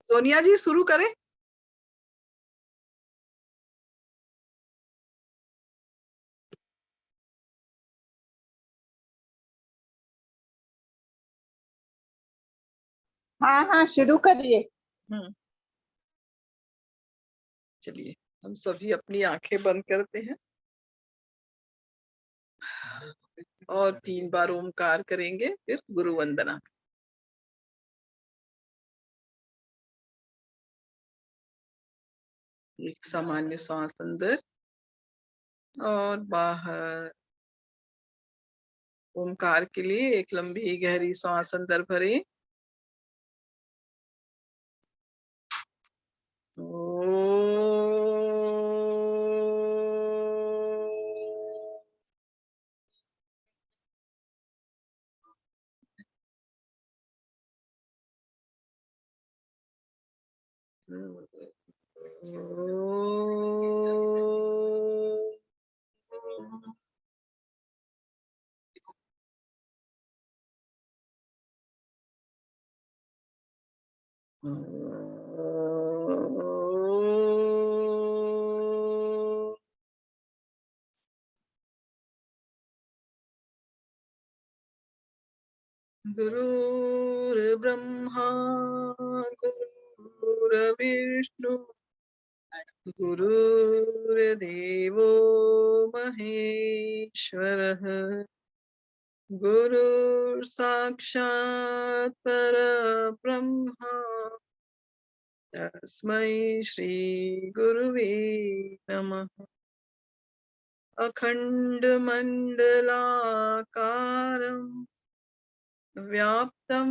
सोनिया जी शुरू करें? हाँ हाँ, शुरू करिए। चलिए, हम सभी अपनी आंखें बंद करते हैं और 3 बार ओमकार करेंगे, फिर गुरु वंदना। एक सामान्य श्वास अंदर और बाहर। ओमकार के लिए एक लंबी गहरी सांस अंदर भरें। गुरुर्ब्रह्मा गुरुर्विष्णु गुरुर्देवो महेश्वरः गुरुः साक्षात् परब्रह्मा तस्मै श्री गुरुवे नमः। अखण्डमण्डलाकारम् व्याप्तं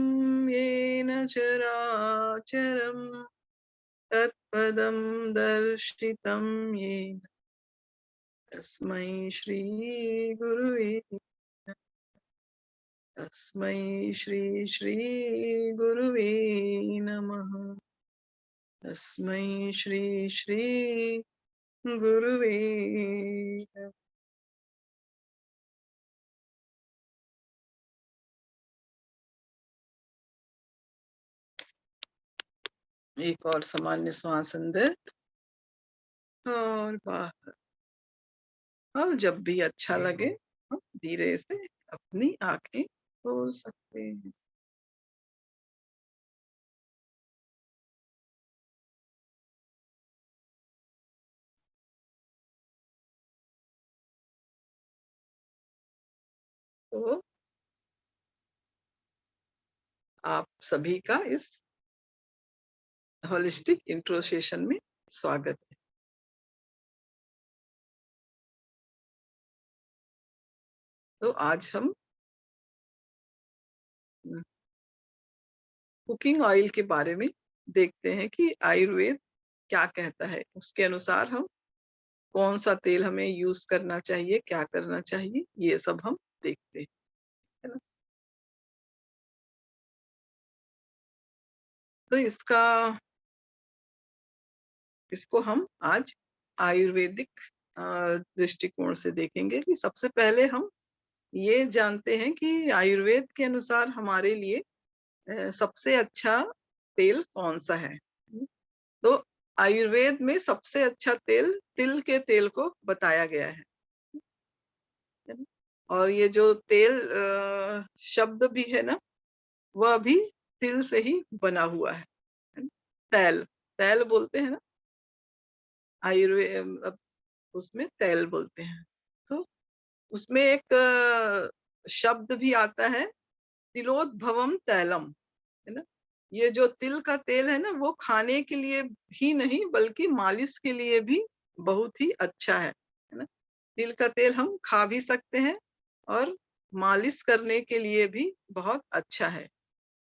येन चराचरम् तत्पदं दर्शितं येन तस्मै श्री गुरुवे तस्मै श्री गुरुवे नमः। तस्मै श्री गुरुवे नमः। एक और सामान्य श्वास अंदर और बाहर। और जब भी अच्छा लगे हम धीरे से अपनी आंखें खोल सकते हैं। तो आप सभी का इस होलिस्टिक इंट्रो सेशन में स्वागत है। तो आज हम कुकिंग ऑयल के बारे में देखते हैं कि आयुर्वेद क्या कहता है। उसके अनुसार हम कौन सा तेल हमें यूज करना चाहिए, क्या करना चाहिए, ये सब हम देखते हैं, है ना। तो इसको हम आज आयुर्वेदिक दृष्टिकोण से देखेंगे कि सबसे पहले हम ये जानते हैं कि आयुर्वेद के अनुसार हमारे लिए सबसे अच्छा तेल कौन सा है। तो आयुर्वेद में सबसे अच्छा तेल तिल के तेल को बताया गया है। और ये जो तेल शब्द भी है ना, वह भी तिल से ही बना हुआ है। तैल तैल बोलते हैं ना आयुर्वेद, उसमें तैल बोलते हैं। तो उसमें एक शब्द भी आता है तिलोद्भवम तैलम, है ना। ये जो तिल का तेल है ना, वो खाने के लिए ही नहीं बल्कि मालिश के लिए भी बहुत ही अच्छा है ना। तिल का तेल हम खा भी सकते हैं और मालिश करने के लिए भी बहुत अच्छा है,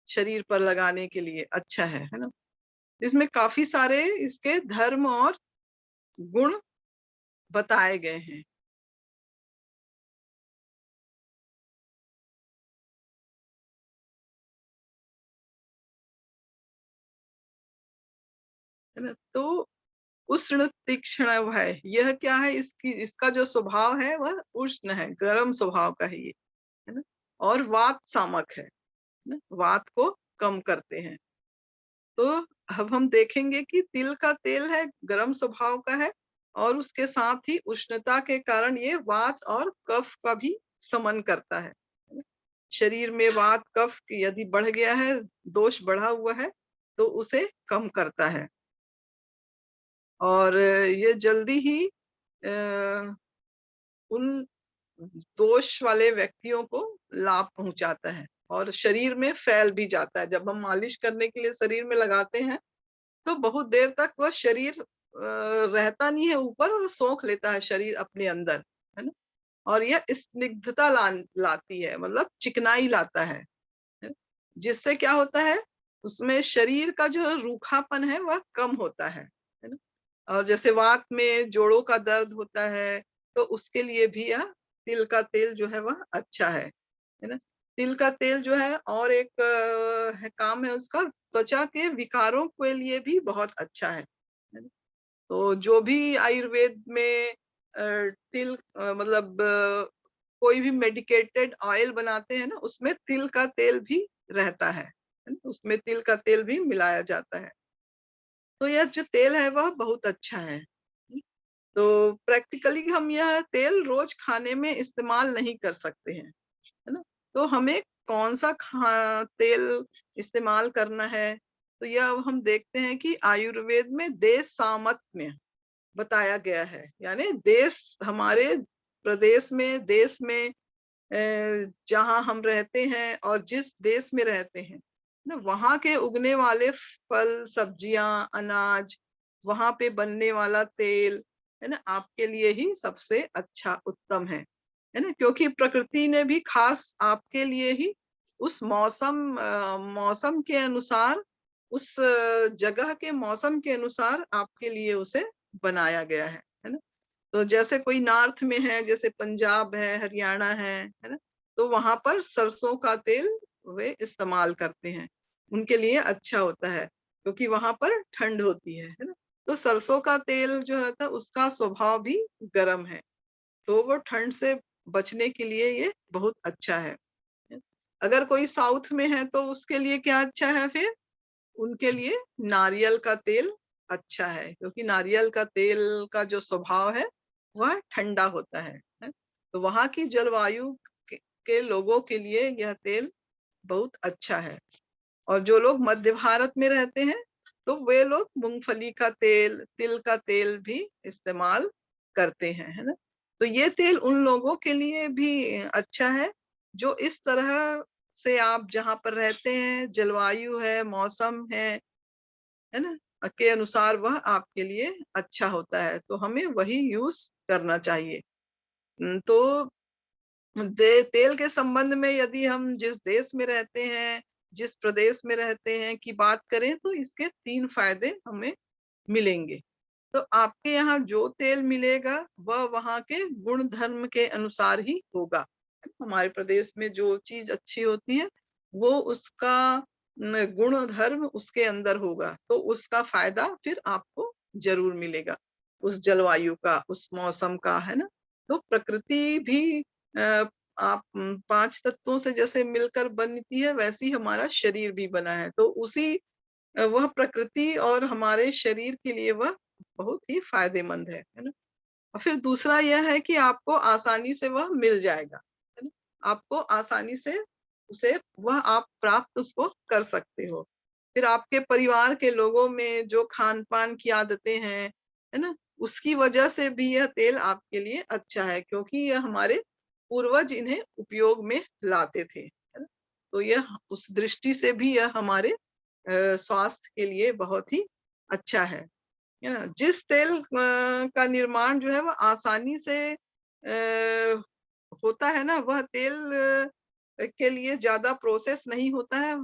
शरीर पर लगाने के लिए अच्छा है ना। इसमें काफी सारे इसके धर्म और गुण बताए गए हैं। है ना। तो उष्ण तीक्ष्ण है, यह क्या है, इसका जो स्वभाव है वह उष्ण है, गर्म स्वभाव का है ये, है ना। और वात सामक है ना, वात को कम करते हैं। तो अब हम देखेंगे कि तिल का तेल है, गर्म स्वभाव का है और उसके साथ ही उष्णता के कारण ये वात और कफ का भी शमन करता है ना? शरीर में वात कफ यदि बढ़ गया है, दोष बढ़ा हुआ है, तो उसे कम करता है और ये जल्दी ही उन दोष वाले व्यक्तियों को लाभ पहुंचाता है और शरीर में फैल भी जाता है। जब हम मालिश करने के लिए शरीर में लगाते हैं तो बहुत देर तक वह शरीर रहता नहीं है ऊपर, वो सोख लेता है शरीर अपने अंदर, है ना? और यह स्निग्धता लाती है, मतलब चिकनाई लाता है? जिससे क्या होता है, उसमें शरीर का जो रूखापन है वह कम होता है ना? और जैसे वात में जोड़ों का दर्द होता है, तो उसके लिए भी यह तिल का तेल जो है वह अच्छा है ना? तिल का तेल जो है और एक काम है उसका, त्वचा के विकारों के लिए भी बहुत अच्छा है ना? तो जो भी आयुर्वेद में तिल मतलब कोई भी मेडिकेटेड ऑयल बनाते हैं ना, उसमें तिल का तेल भी रहता है ना? उसमें तिल का तेल भी मिलाया जाता है। तो यह जो तेल है वह बहुत अच्छा है। तो प्रैक्टिकली हम यह तेल रोज खाने में इस्तेमाल नहीं कर सकते हैं, है ना? तो हमें कौन-सा तेल इस्तेमाल करना है, तो यह अब हम देखते हैं कि आयुर्वेद में देश सामत्य बताया गया है। यानी देश, हमारे प्रदेश में, देश में जहाँ हम रहते हैं और जिस देश में रहते हैं, ना वहाँ के उगने वाले फल, सब्जियाँ, अनाज, वहाँ पे बनने वाला तेल, है ना? आपके लिए ही सबसे अच्छा उत्तम है ना? क्योंकि प्रकृति ने भी खास आपके लिए ही उस मौसम के अनुसार, उस जगह के मौसम के अनुसार आपके लिए उसे बनाया गया है ना? तो जैसे कोई नॉर्थ में है, जैसे पंजाब है, हरियाणा है ना? तो वहाँ पर सरसों का तेल वे इस्तेमाल करते हैं। उनके लिए अच्छा होता है, क्योंकि वहाँ पर ठंड होती है ना? तो सरसों का तेल जो रहता है उसका स्वभाव भी गर्म है, तो वो ठंड से बचने के लिए ये बहुत अच्छा है। अगर कोई साउथ में है तो उसके लिए क्या अच्छा है फिर? उनके लिए नारियल का तेल अच्छा है, क्योंकि नारियल का तेल का जो स्वभाव है वह ठंडा होता है? तो वहाँ की जलवायु के लोगों के लिए यह तेल बहुत अच्छा है। और जो लोग मध्य भारत में रहते हैं, तो वे लोग मूंगफली का तेल, तिल का तेल भी इस्तेमाल करते हैं, है ना? तो ये तेल उन लोगों के लिए भी अच्छा है, जो इस तरह से आप जहाँ पर रहते हैं, जलवायु है, मौसम है ना? के अनुसार वह आपके लिए अच्छा होता है, तो हमें वही यूज़ करना चाहिए। तो तेल के संबंध में यदि हम जिस देश में रहते हैं, जिस प्रदेश में रहते हैं की बात करें, तो इसके 3 फ़ायदे हमें मिलेंगे। तो आपके यहाँ जो तेल मिलेगा वह वहाँ के गुण धर्म के अनुसार ही होगा। हमारे प्रदेश में जो चीज़ अच्छी होती है, वो उसका गुण धर्म उसके अंदर होगा, तो उसका फ़ायदा फिर आपको ज़रूर मिलेगा। उस जलवायु का, उस मौसम का, है ना? तो प्रकृति भी आप 5 तत्वों से जैसे मिलकर बनती है, वैसे ही हमारा शरीर भी बना है। तो उसी वह प्रकृति और हमारे शरीर के लिए वह बहुत ही फ़ायदेमंद है ना? और फिर दूसरा यह है कि आपको आसानी से वह मिल जाएगा, है ना? आपको आसानी से उसे वह आप प्राप्त उसको कर सकते हो। फिर आपके परिवार के लोगों में जो खान-पान की आदतें हैं, है ना? उसकी वजह से भी यह तेल आपके लिए अच्छा है, क्योंकि यह हमारे पूर्वज इन्हें उपयोग में लाते थे, है ना? तो यह उस दृष्टि से भी यह हमारे स्वास्थ्य के लिए बहुत ही अच्छा है ना? जिस तेल का निर्माण जो है वो आसानी से होता है ना, वह तेल के लिए ज़्यादा प्रोसेस नहीं होता है,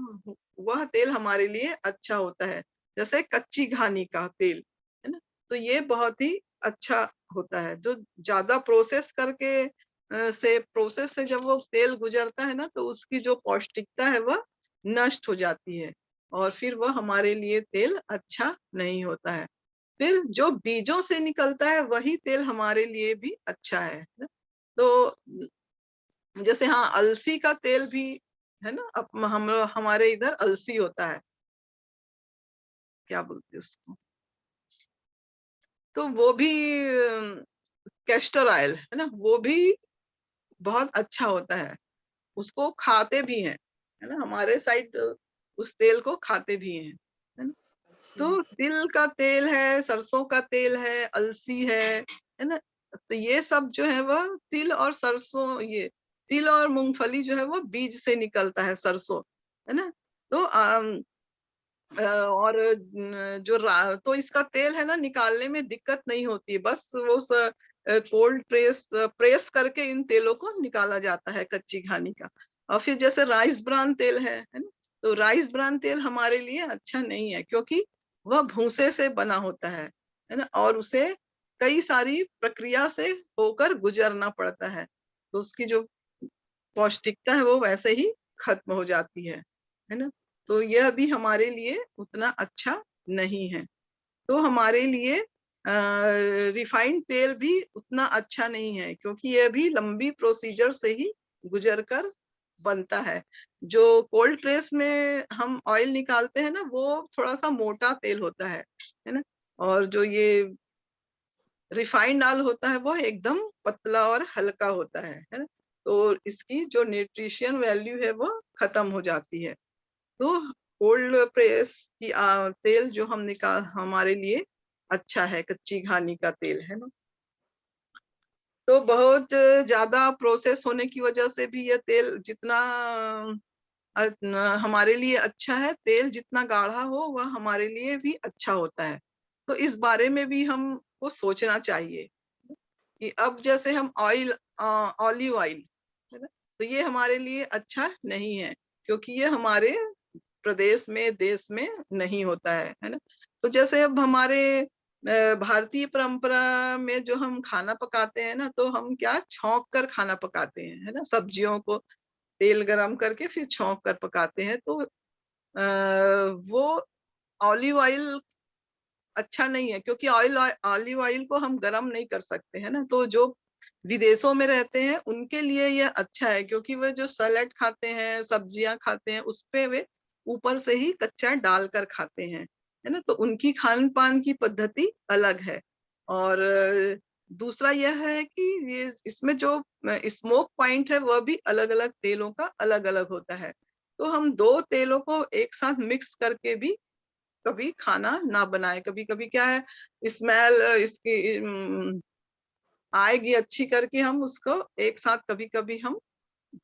वह तेल हमारे लिए अच्छा होता है। जैसे कच्ची घानी का तेल, है ना? तो ये बहुत ही अच्छा होता है, जो ज़्यादा प्रोसेस से जब वो तेल गुज़रता है ना, तो उसकी जो पौष्टिकता है वह नष्ट हो जाती है और फिर वह हमारे लिए तेल अच्छा नहीं होता है। फिर जो बीजों से निकलता है वही तेल हमारे लिए भी अच्छा है ना? तो जैसे हाँ, अलसी का तेल भी है ना, हम हमारे इधर अलसी होता है। क्या बोलते हैं उसको, तो वो भी कैस्टर ऑयल है ना, वो भी बहुत अच्छा होता है, उसको खाते भी हैं, है ना, हमारे साइड उस तेल को खाते भी हैं, है ना। अच्छा। तो तिल का तेल है, सरसों का तेल है, अलसी है ना। तो ये सब जो है वह तिल और सरसों, ये तिल और मूंगफली जो है वो बीज से निकलता है, सरसों, है ना। तो और तो इसका तेल है ना, निकालने में दिक्कत नहीं होती है, बस वो कोल्ड प्रेस करके इन तेलों को निकाला जाता है, कच्ची घानी का। और फिर जैसे राइस ब्रान तेल है ना, तो राइस ब्रान तेल हमारे लिए अच्छा नहीं है, क्योंकि वह भूसे से बना होता है ना, और उसे कई सारी प्रक्रिया से होकर गुजरना पड़ता है, तो उसकी जो पौष्टिकता है वो वैसे ही खत्म हो जाती है ना। तो यह भी हमारे लिए उतना अच्छा नहीं है। तो हमारे लिए रिफाइंड तेल भी उतना अच्छा नहीं है, क्योंकि यह भी लंबी प्रोसीजर से ही गुजर कर बनता है। जो कोल्ड प्रेस में हम ऑयल निकालते हैं ना, वो थोड़ा सा मोटा तेल होता है ना, और जो ये रिफाइंड ऑयल होता है वो एकदम पतला और हल्का होता है ना। तो इसकी जो न्यूट्रिशन वैल्यू है वो खत्म हो जाती है। तो कोल्ड प्रेस की तेल जो हम निकाल हमारे लिए अच्छा है, कच्ची घानी का तेल है ना। तो बहुत ज्यादा प्रोसेस होने की वजह से भी ये तेल जितना हमारे लिए अच्छा है, तेल जितना गाढ़ा हो वह हमारे लिए भी अच्छा होता है। तो इस बारे में भी हमको सोचना चाहिए कि अब जैसे हम ऑलिव ऑयल है ना, तो ये हमारे लिए अच्छा नहीं है, क्योंकि ये हमारे प्रदेश में, देश में नहीं होता है ना। तो जैसे अब हमारे भारतीय परंपरा में जो हम खाना पकाते हैं ना, तो हम क्या छौंक कर खाना पकाते हैं, है ना, सब्जियों को तेल गरम करके फिर छौंक कर पकाते हैं। तो वो ऑलिव ऑयल अच्छा नहीं है, क्योंकि ऑलिव ऑयल को हम गरम नहीं कर सकते है ना। तो जो विदेशों में रहते हैं उनके लिए यह अच्छा है, क्योंकि वे जो सैलेड खाते हैं, सब्जियां खाते हैं, उस पे वे ऊपर से ही कच्चा डालकर खाते हैं, है ना। तो उनकी खान पान की पद्धति अलग है। और दूसरा यह है कि ये इसमें जो स्मोक पॉइंट है वह भी अलग अलग तेलों का अलग अलग होता है। तो हम दो तेलों को एक साथ मिक्स करके भी कभी खाना ना बनाए। कभी कभी क्या है, स्मेल इसकी आएगी अच्छी करके हम उसको एक साथ कभी कभी हम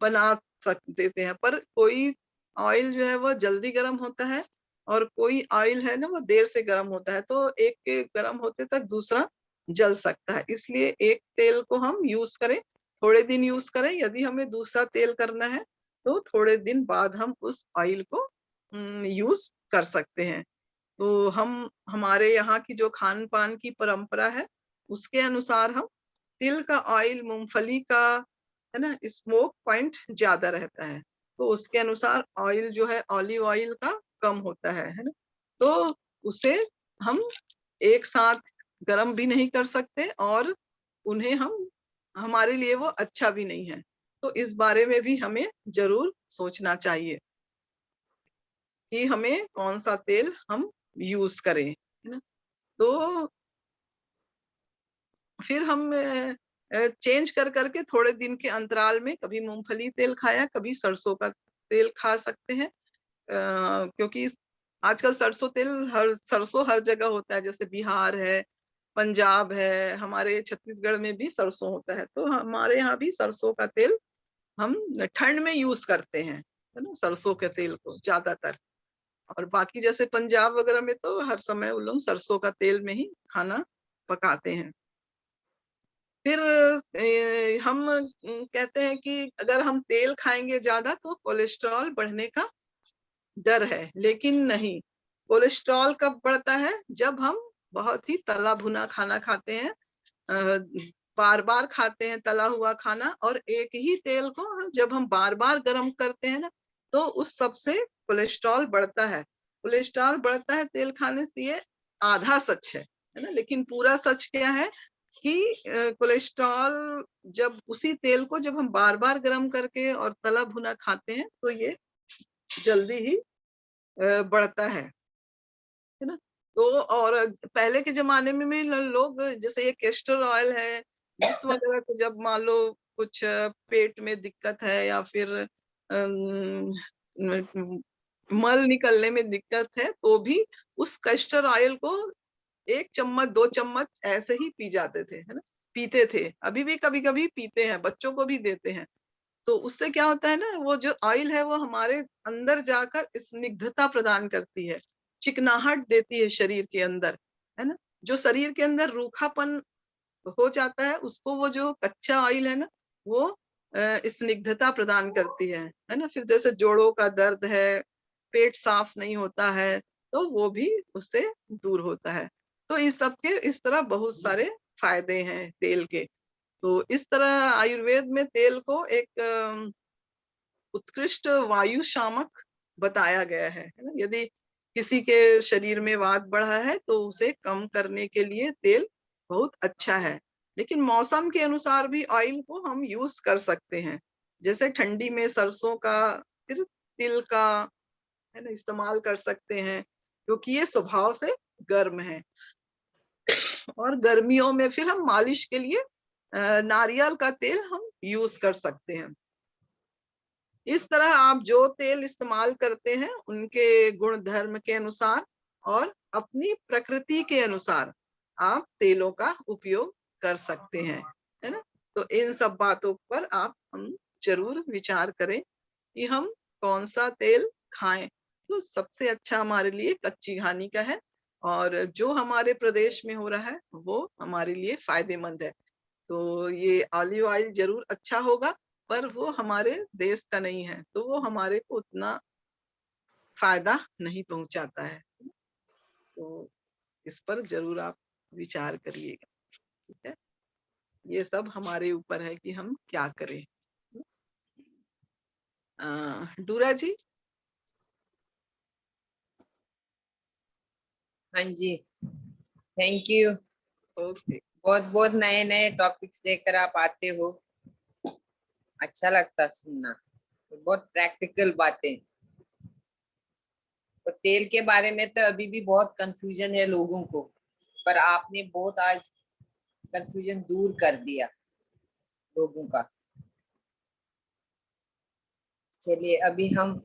बना सक देते हैं। पर कोई ऑयल जो है वो जल्दी गर्म होता है, और कोई ऑयल है ना वो देर से गर्म होता है, तो एक के गर्म होते तक दूसरा जल सकता है। इसलिए एक तेल को हम यूज करें, थोड़े दिन यूज करें, यदि हमें दूसरा तेल करना है तो थोड़े दिन बाद हम उस ऑयल को यूज कर सकते हैं। तो हम हमारे यहाँ की जो खान पान की परंपरा है उसके अनुसार हम तिल का ऑयल, मूंगफली का, है ना, स्मोक पॉइंट ज्यादा रहता है, तो उसके अनुसार ऑयल जो है ऑलिव ऑयल का कम होता है ना। तो उसे हम एक साथ गरम भी नहीं कर सकते, और उन्हें हम हमारे लिए वो अच्छा भी नहीं है। तो इस बारे में भी हमें जरूर सोचना चाहिए कि हमें कौन सा तेल हम यूज करें, है ना। तो फिर हम चेंज कर करके थोड़े दिन के अंतराल में कभी मूंगफली तेल खाया, कभी सरसों का तेल खा सकते हैं। क्योंकि आजकल सरसों हर जगह होता है, जैसे बिहार है, पंजाब है, हमारे छत्तीसगढ़ में भी सरसों होता है। तो हमारे यहाँ भी सरसों का तेल हम ठंड में यूज करते हैं, है ना, सरसों के तेल को ज्यादातर। और बाकी जैसे पंजाब वगैरह में तो हर समय वो लोग सरसों का तेल में ही खाना पकाते हैं। फिर हम कहते हैं कि अगर हम तेल खाएंगे ज्यादा तो कोलेस्ट्रॉल बढ़ने का डर है, लेकिन नहीं। कोलेस्ट्रॉल कब बढ़ता है, जब हम बहुत ही तला भुना खाना खाते हैं, बार बार खाते हैं तला हुआ खाना, और एक ही तेल को जब हम बार बार गर्म करते हैं ना, तो उस सब से कोलेस्ट्रॉल बढ़ता है। कोलेस्ट्रॉल बढ़ता है तेल खाने से, ये आधा सच है ना। लेकिन पूरा सच क्या है कि कोलेस्ट्रॉल जब उसी तेल को जब हम बार बार गर्म करके और तला भुना खाते हैं तो ये जल्दी ही बढ़ता है ना। तो और पहले के जमाने में भी लोग जैसे ये कैस्टर ऑयल है, इस वगैरह को जब मान लो कुछ पेट में दिक्कत है या फिर मल निकलने में दिक्कत है, तो भी उस कैस्टर ऑयल को 1 चम्मच 2 चम्मच ऐसे ही पी जाते थे, है ना? पीते थे, अभी भी कभी-कभी पीते हैं, बच्चों को भी देते हैं। तो उससे क्या होता है ना, वो जो ऑयल है वो हमारे अंदर जाकर स्निग्धता प्रदान करती है, चिकनाहट देती है शरीर के अंदर, है ना? जो शरीर के अंदर रूखापन हो जाता है, उसको वो जो कच्चा ऑयल है ना, वो स्निग्धता प्रदान करती है ना? फिर जैसे जोड़ों का दर्द है, पेट साफ नहीं होता है, तो वो भी उससे दूर होता है। तो इस सब के इस तरह बहुत सारे फायदे हैं तेल के। तो इस तरह आयुर्वेद में तेल को एक उत्कृष्ट वायु शामक बताया गया है ना? यदि किसी के शरीर में वात बढ़ा है तो उसे कम करने के लिए तेल बहुत अच्छा है। लेकिन मौसम के अनुसार भी ऑयल को हम यूज़ कर सकते हैं। जैसे ठंडी में सरसों का, फिर तिल का, है ना, इस्तेमाल कर सकते हैं, क्योंकि ये स्वभाव से गर्म है। और गर्मियों में फिर हम मालिश के लिए नारियल का तेल हम यूज़ कर सकते हैं। इस तरह आप जो तेल इस्तेमाल करते हैं, उनके गुण धर्म के अनुसार और अपनी प्रकृति के अनुसार आप तेलों का उपयोग कर सकते हैं, है ना? तो इन सब बातों पर हम ज़रूर विचार करें कि हम कौन-सा तेल खाएँ। तो सबसे अच्छा हमारे लिए कच्ची घानी का है और जो हमारे प्रदेश में हो रहा है, वो हमारे लिए फ़ायदेमंद है। तो ये ऑलिव ऑयल ज़रूर अच्छा होगा, पर वो हमारे देश का नहीं है, तो वो हमारे को उतना फ़ायदा नहीं पहुँचाता है। तो इस पर ज़रूर आप विचार करिएगा, ठीक है? ये सब हमारे ऊपर है कि हम क्या करें। डूरा जी? हाँ जी, थैंक यू। ओके। बहुत बहुत नए नए टॉपिक्स लेकर आप आते हो, अच्छा लगता सुनना, बहुत प्रैक्टिकल बातें। और तेल के बारे में तो अभी भी बहुत कंफ्यूजन है लोगों को, पर आपने बहुत आज कंफ्यूजन दूर कर दिया लोगों का। चलिए अभी हम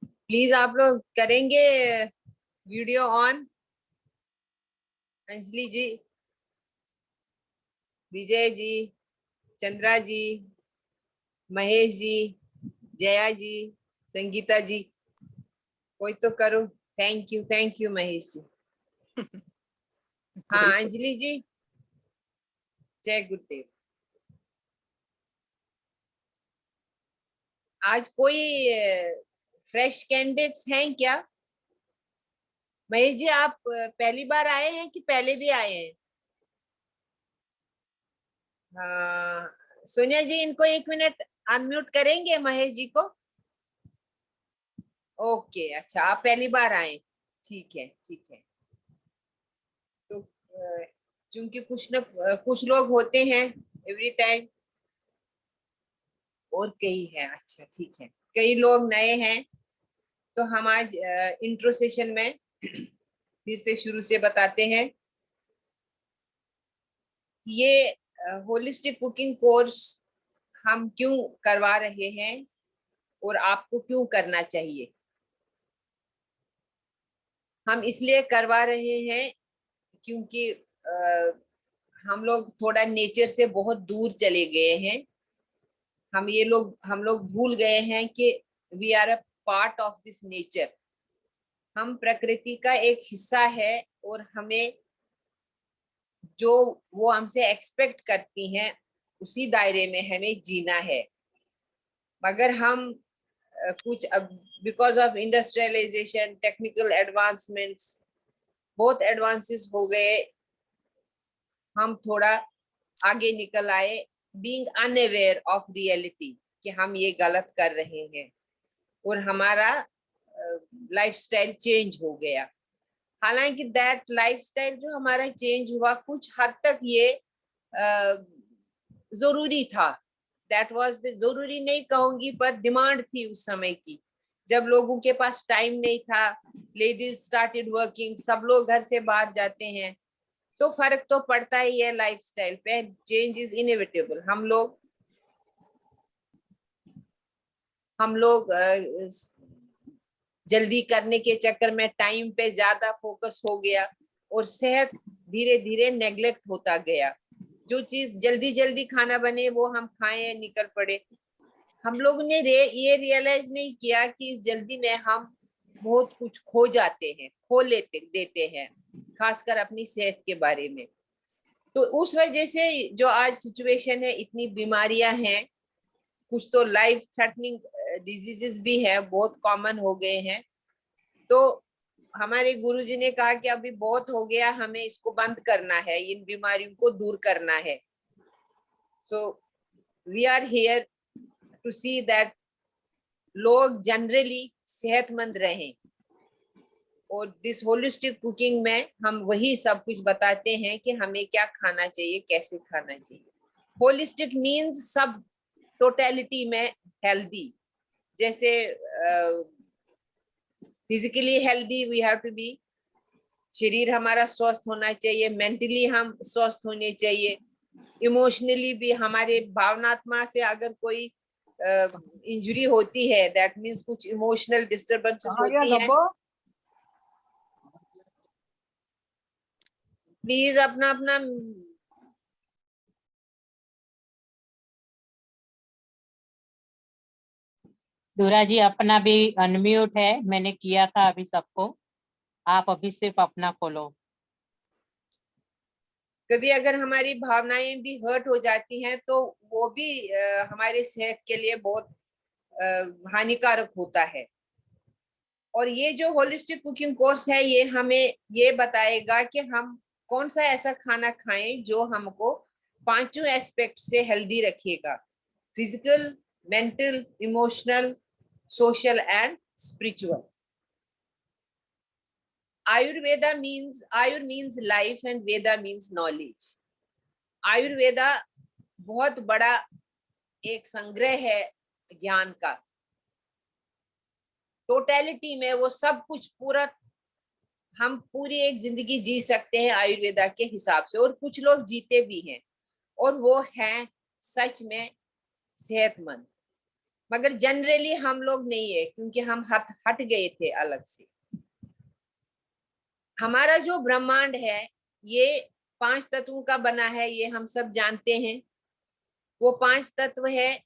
प्लीज आप लोग करेंगे वीडियो ऑन। अंजलि जी, विजय जी, चंद्रा जी, महेश जी, जया जी, संगीता जी, कोई तो करो। Thank you Mahesh ji. कोई हाँ अंजलि जी, जय गुरुदेव। आज कोई फ्रेश कैंडिडेट्स हैं क्या? महेश जी आप पहली बार आए हैं कि पहले भी आए हैं? हाँ सोनिया जी, इनको 1 मिनट अनम्यूट करेंगे महेश जी को। ओके अच्छा, आप पहली बार आए, ठीक है ठीक है। तो चूंकि कुछ लोग होते हैं एवरी टाइम, और कई है, अच्छा ठीक है, कई लोग नए हैं, तो हम आज इंट्रो सेशन में फिर से शुरू से बताते हैं। ये होलिस्टिक कुकिंग कोर्स हम क्यों करवा रहे हैं और आपको क्यों करना चाहिए। हम इसलिए करवा रहे हैं क्योंकि हम लोग थोड़ा नेचर से बहुत दूर चले गए हैं। हम लोग भूल गए हैं कि we are a part of this nature. हम प्रकृति का एक हिस्सा है और हमें जो वो हमसे एक्सपेक्ट करती हैं उसी दायरे में हमें जीना है। मगर हम कुछ अब because of industrialization, technical advancements, बहुत एडवांसेस हो गए, हम थोड़ा आगे निकल आए, बीइंग अनअवेयर ऑफ रियलिटी कि हम ये गलत कर रहे हैं, और हमारा लाइफस्टाइल चेंज हो गया। हालांकि दैट लाइफस्टाइल जो हमारा चेंज हुआ, कुछ हद तक ये जरूरी था। दैट वाज जरूरी नहीं कहूंगी, पर डिमांड थी उस समय की, जब लोगों के पास टाइम नहीं था, लेडीज स्टार्टेड वर्किंग, सब लोग घर से बाहर जाते हैं, तो फर्क तो पड़ता ही है लाइफस्टाइल पे, चेंज इज इनएविटेबल। हम लोग जल्दी करने के चक्कर में टाइम पे ज्यादा फोकस हो गया और सेहत धीरे धीरे नेग्लेक्ट होता गया। जो चीज जल्दी जल्दी खाना बने वो हम खाएं, निकल पड़े। हम लोग ने ये रियलाइज नहीं किया कि इस जल्दी में हम बहुत कुछ खो जाते हैं, खो देते हैं, खासकर अपनी सेहत के बारे में। तो उस वजह से जो आज सिचुएशन है, इतनी बीमारियां हैं, कुछ तो लाइफ थ्रेटनिंग डिजीजेस भी है, बहुत कॉमन हो गए हैं। तो हमारे गुरुजी ने कहा कि अभी बहुत हो गया, हमें इसको बंद करना है, इन बीमारियों को दूर करना है। So we are here to see that लोग जनरली सेहतमंद रहें, और दिस होलिस्टिक कुकिंग में हम वही सब कुछ बताते हैं कि हमें क्या खाना चाहिए, कैसे खाना चाहिए। होलिस्टिक मीन्स सब टोटलिटी में हेल्दी, जैसे physically healthy we have to be, शरीर हमारा स्वस्थ होना चाहिए, मेंटली हम स्वस्थ होने चाहिए, इमोशनली भी। हमारे भावनात्मक से अगर कोई इंजरी होती है, दैट मीन्स कुछ इमोशनल डिस्टर्बेंसेस होती है, प्लीज अपना अपना दूरा जी अपना भी अनम्यूट है, मैंने किया था अभी सबको, आप अभी सिर्फ अपना खोलो। कभी अगर हमारी भावनाएं भी हर्ट हो जाती हैं तो वो भी हमारे सेहत के लिए बहुत हानिकारक होता है। और ये जो होलिस्टिक कुकिंग कोर्स है, ये हमें ये बताएगा कि हम कौन सा ऐसा खाना खाएं जो हमको पांचों एस्पेक्ट से हेल्दी रखेगा, physical, mental, emotional, social and spiritual. Ayurveda means, Ayur means life and Veda means knowledge. Ayurveda बहुत बड़ा एक संग्रह है ज्ञान का, टोटलिटी में वो सब कुछ पूरा, हम पूरी एक जिंदगी जी सकते हैं आयुर्वेदा के हिसाब से, और कुछ लोग जीते भी हैं, और वो हैं सच में सेहतमंद। मगर जनरली हम लोग नहीं है, क्योंकि हम हट गए थे अलग से। हमारा जो ब्रह्मांड है ये 5 तत्वों का बना है, ये हम सब जानते हैं। वो 5 तत्व है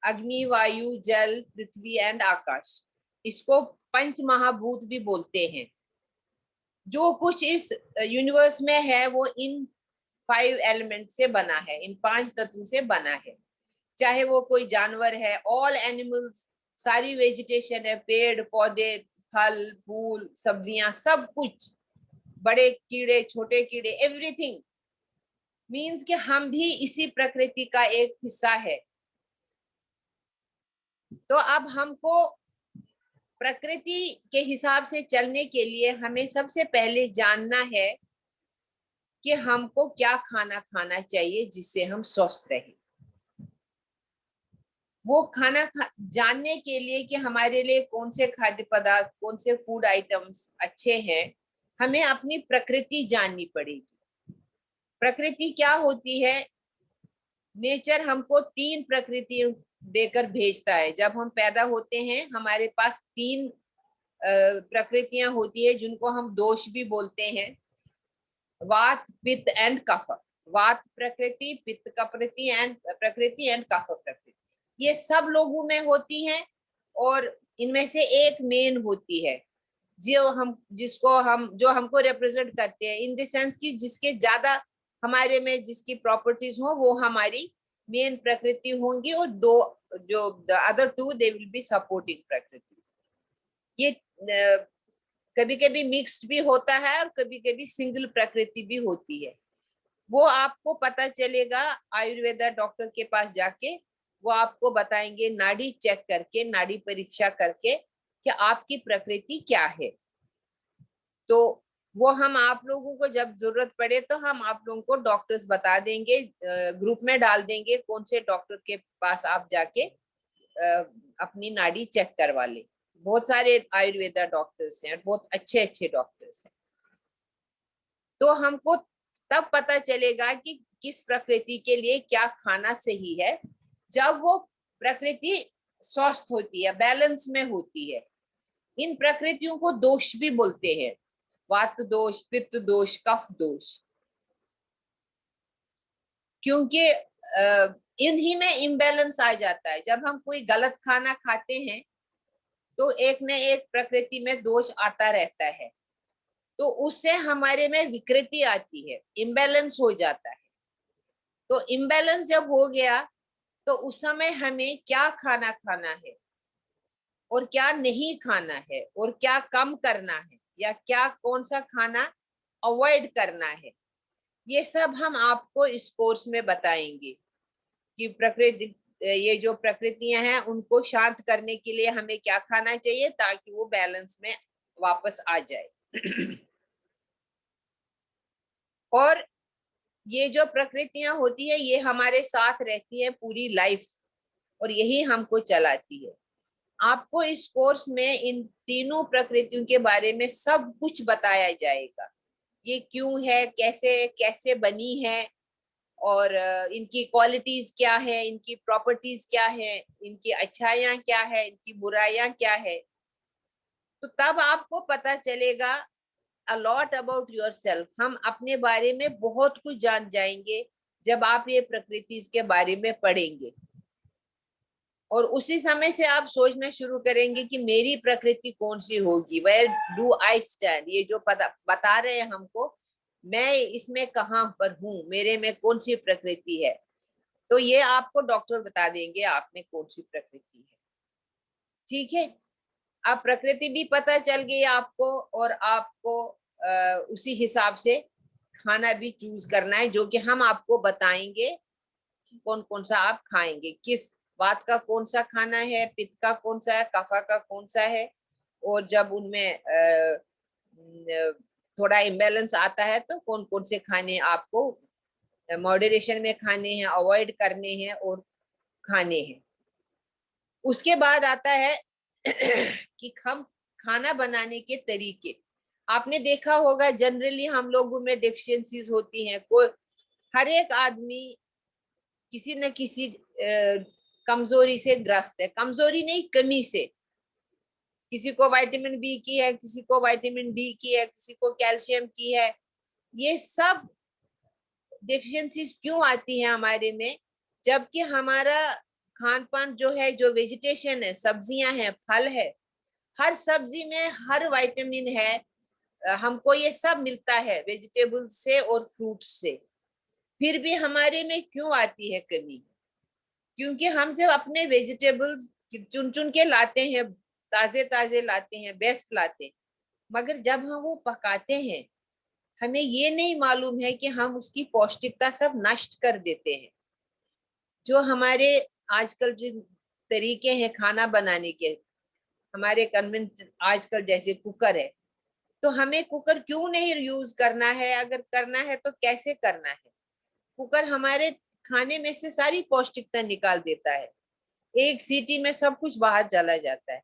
अग्नि, वायु, जल, पृथ्वी एंड आकाश। इसको पंच महाभूत भी बोलते हैं। जो कुछ इस यूनिवर्स में है वो इन 5 एलिमेंट से बना है, इन 5 तत्वों से बना है। चाहे वो कोई जानवर है, ऑल एनिमल्स, सारी वेजिटेशन है, पेड़ पौधे, फल फूल, सब्जियां, सब कुछ, बड़े कीड़े, छोटे कीड़े, एवरीथिंग मीन्स कि हम भी इसी प्रकृति का एक हिस्सा है। तो अब हमको प्रकृति के हिसाब से चलने के लिए हमें सबसे पहले जानना है कि हमको क्या खाना खाना चाहिए जिससे हम स्वस्थ रहें। वो खाना जानने के लिए कि हमारे लिए कौन से खाद्य पदार्थ, कौन से फूड आइटम्स अच्छे हैं, हमें अपनी प्रकृति जाननी पड़ेगी। प्रकृति क्या होती है? नेचर हमको 3 प्रकृतियों देकर भेजता है। जब हम पैदा होते हैं हमारे पास 3 प्रकृतियां होती है, जिनको हम दोष भी बोलते हैं, वात, पित्त एंड कफ। वात प्रकृति, पित्त प्रकृति एंड कफ प्रकृति, ये सब लोगों में होती हैं, और इनमें से एक मेन होती है जो हमको रिप्रेजेंट करते हैं, इन द सेंस की जिसके ज्यादा हमारे में जिसकी प्रॉपर्टीज हो वो हमारी मेन प्रकृति होंगी, और जो the other 2 they will be supporting प्रकृति। ये कभी कभी मिक्स्ड भी होता है और कभी कभी सिंगल प्रकृति भी होती है। वो आपको पता चलेगा आयुर्वेदा डॉक्टर के पास जाके, वो आपको बताएंगे नाड़ी चेक करके, नाड़ी परीक्षा करके कि आपकी प्रकृति क्या है। तो वो हम आप लोगों को जब जरूरत पड़े तो हम आप लोगों को डॉक्टर्स बता देंगे, ग्रुप में डाल देंगे, कौन से डॉक्टर के पास आप जाके अपनी नाड़ी चेक करवा ले। बहुत सारे आयुर्वेदा डॉक्टर्स हैं, बहुत अच्छे अच्छे डॉक्टर्स हैं। तो हमको तब पता चलेगा कि किस प्रकृति के लिए क्या खाना सही है, जब वो प्रकृति स्वस्थ होती है, बैलेंस में होती है। इन प्रकृतियों को दोष भी बोलते हैं, वात दोष, पित्त दोष, कफ दोष, क्योंकि इन्हीं में इम्बैलेंस आ जाता है। जब हम कोई गलत खाना खाते हैं तो एक न एक प्रकृति में दोष आता रहता है, तो उससे हमारे में विकृति आती है, इम्बैलेंस हो जाता है। तो इम्बैलेंस जब हो गया तो उस समय हमें क्या खाना खाना है और क्या नहीं खाना है, और क्या कम करना है या क्या कौन सा खाना अवॉइड करना है, ये सब हम आपको इस कोर्स में बताएंगे कि प्रकृति, ये जो प्रकृतियां हैं उनको शांत करने के लिए हमें क्या खाना चाहिए ताकि वो बैलेंस में वापस आ जाए। और ये जो प्रकृतियां होती है ये हमारे साथ रहती है पूरी लाइफ, और यही हमको चलाती है। आपको इस कोर्स में इन तीनों प्रकृतियों के बारे में सब कुछ बताया जाएगा, ये क्यों है, कैसे कैसे बनी है, और इनकी क्वालिटीज क्या है, इनकी प्रॉपर्टीज क्या है, इनकी अच्छाइयां क्या है, इनकी बुराइयां क्या है। तो तब आपको पता चलेगा a lot about yourself, हम अपने बारे में बहुत कुछ जान जाएंगे जब आप ये प्रकृति के बारे में पढ़ेंगे। और उसी समय से आप सोचना शुरू करेंगे कि मेरी प्रकृति कौन सी होगी, वेयर डू आई स्टैंड, ये जो बता रहे हैं हमको, मैं इसमें कहाँ पर हूँ, मेरे में कौन सी प्रकृति है। तो ये आपको डॉक्टर बता देंगे आप में कौन सी प्रकृति है। ठीक है, अब प्रकृति भी पता चल गई आपको, और आपको उसी हिसाब से खाना भी चूज करना है, जो कि हम आपको बताएंगे कि कौन कौन सा आप खाएंगे, किस वात का कौन सा खाना है, पित्त का कौन सा है, कफा का कौन सा है। और जब उनमें थोड़ा इम्बैलेंस आता है तो कौन कौन से खाने आपको मॉडरेशन में खाने हैं, अवॉइड करने हैं और खाने हैं। उसके बाद आता है कि हम खाना बनाने के तरीके। आपने देखा होगा जनरली हम लोगों में डेफिशिएंसीज होती हैं, कोई हर एक आदमी किसी न किसी कमजोरी से ग्रस्त है, कमजोरी नहीं कमी से। किसी को विटामिन बी की है, किसी को विटामिन डी की है, किसी को कैल्शियम की है। ये सब डेफिशिएंसीज क्यों आती है हमारे में, जबकि हमारा खान पान जो है, जो वेजिटेशन है, सब्जियां हैं, फल है, हर सब्जी में हर विटामिन है, हमको ये सब मिलता है वेजिटेबल से और फ्रूट से। फिर भी हमारे में क्यों आती है कमी, क्योंकि हम जब अपने वेजिटेबल्स चुन चुन के लाते हैं, ताजे ताजे लाते हैं, बेस्ट लाते हैं, मगर जब हम वो पकाते हैं हमें ये नहीं मालूम है कि हम उसकी पौष्टिकता सब नष्ट कर देते हैं। जो हमारे आजकल जो तरीके हैं खाना बनाने के, हमारे कन्वेंट आजकल जैसे कुकर है, तो हमें कुकर क्यों नहीं यूज करना है, अगर करना है तो कैसे करना है। कुकर हमारे खाने में से सारी पौष्टिकता निकाल देता है, एक सीटी में सब कुछ बाहर चला जाता है।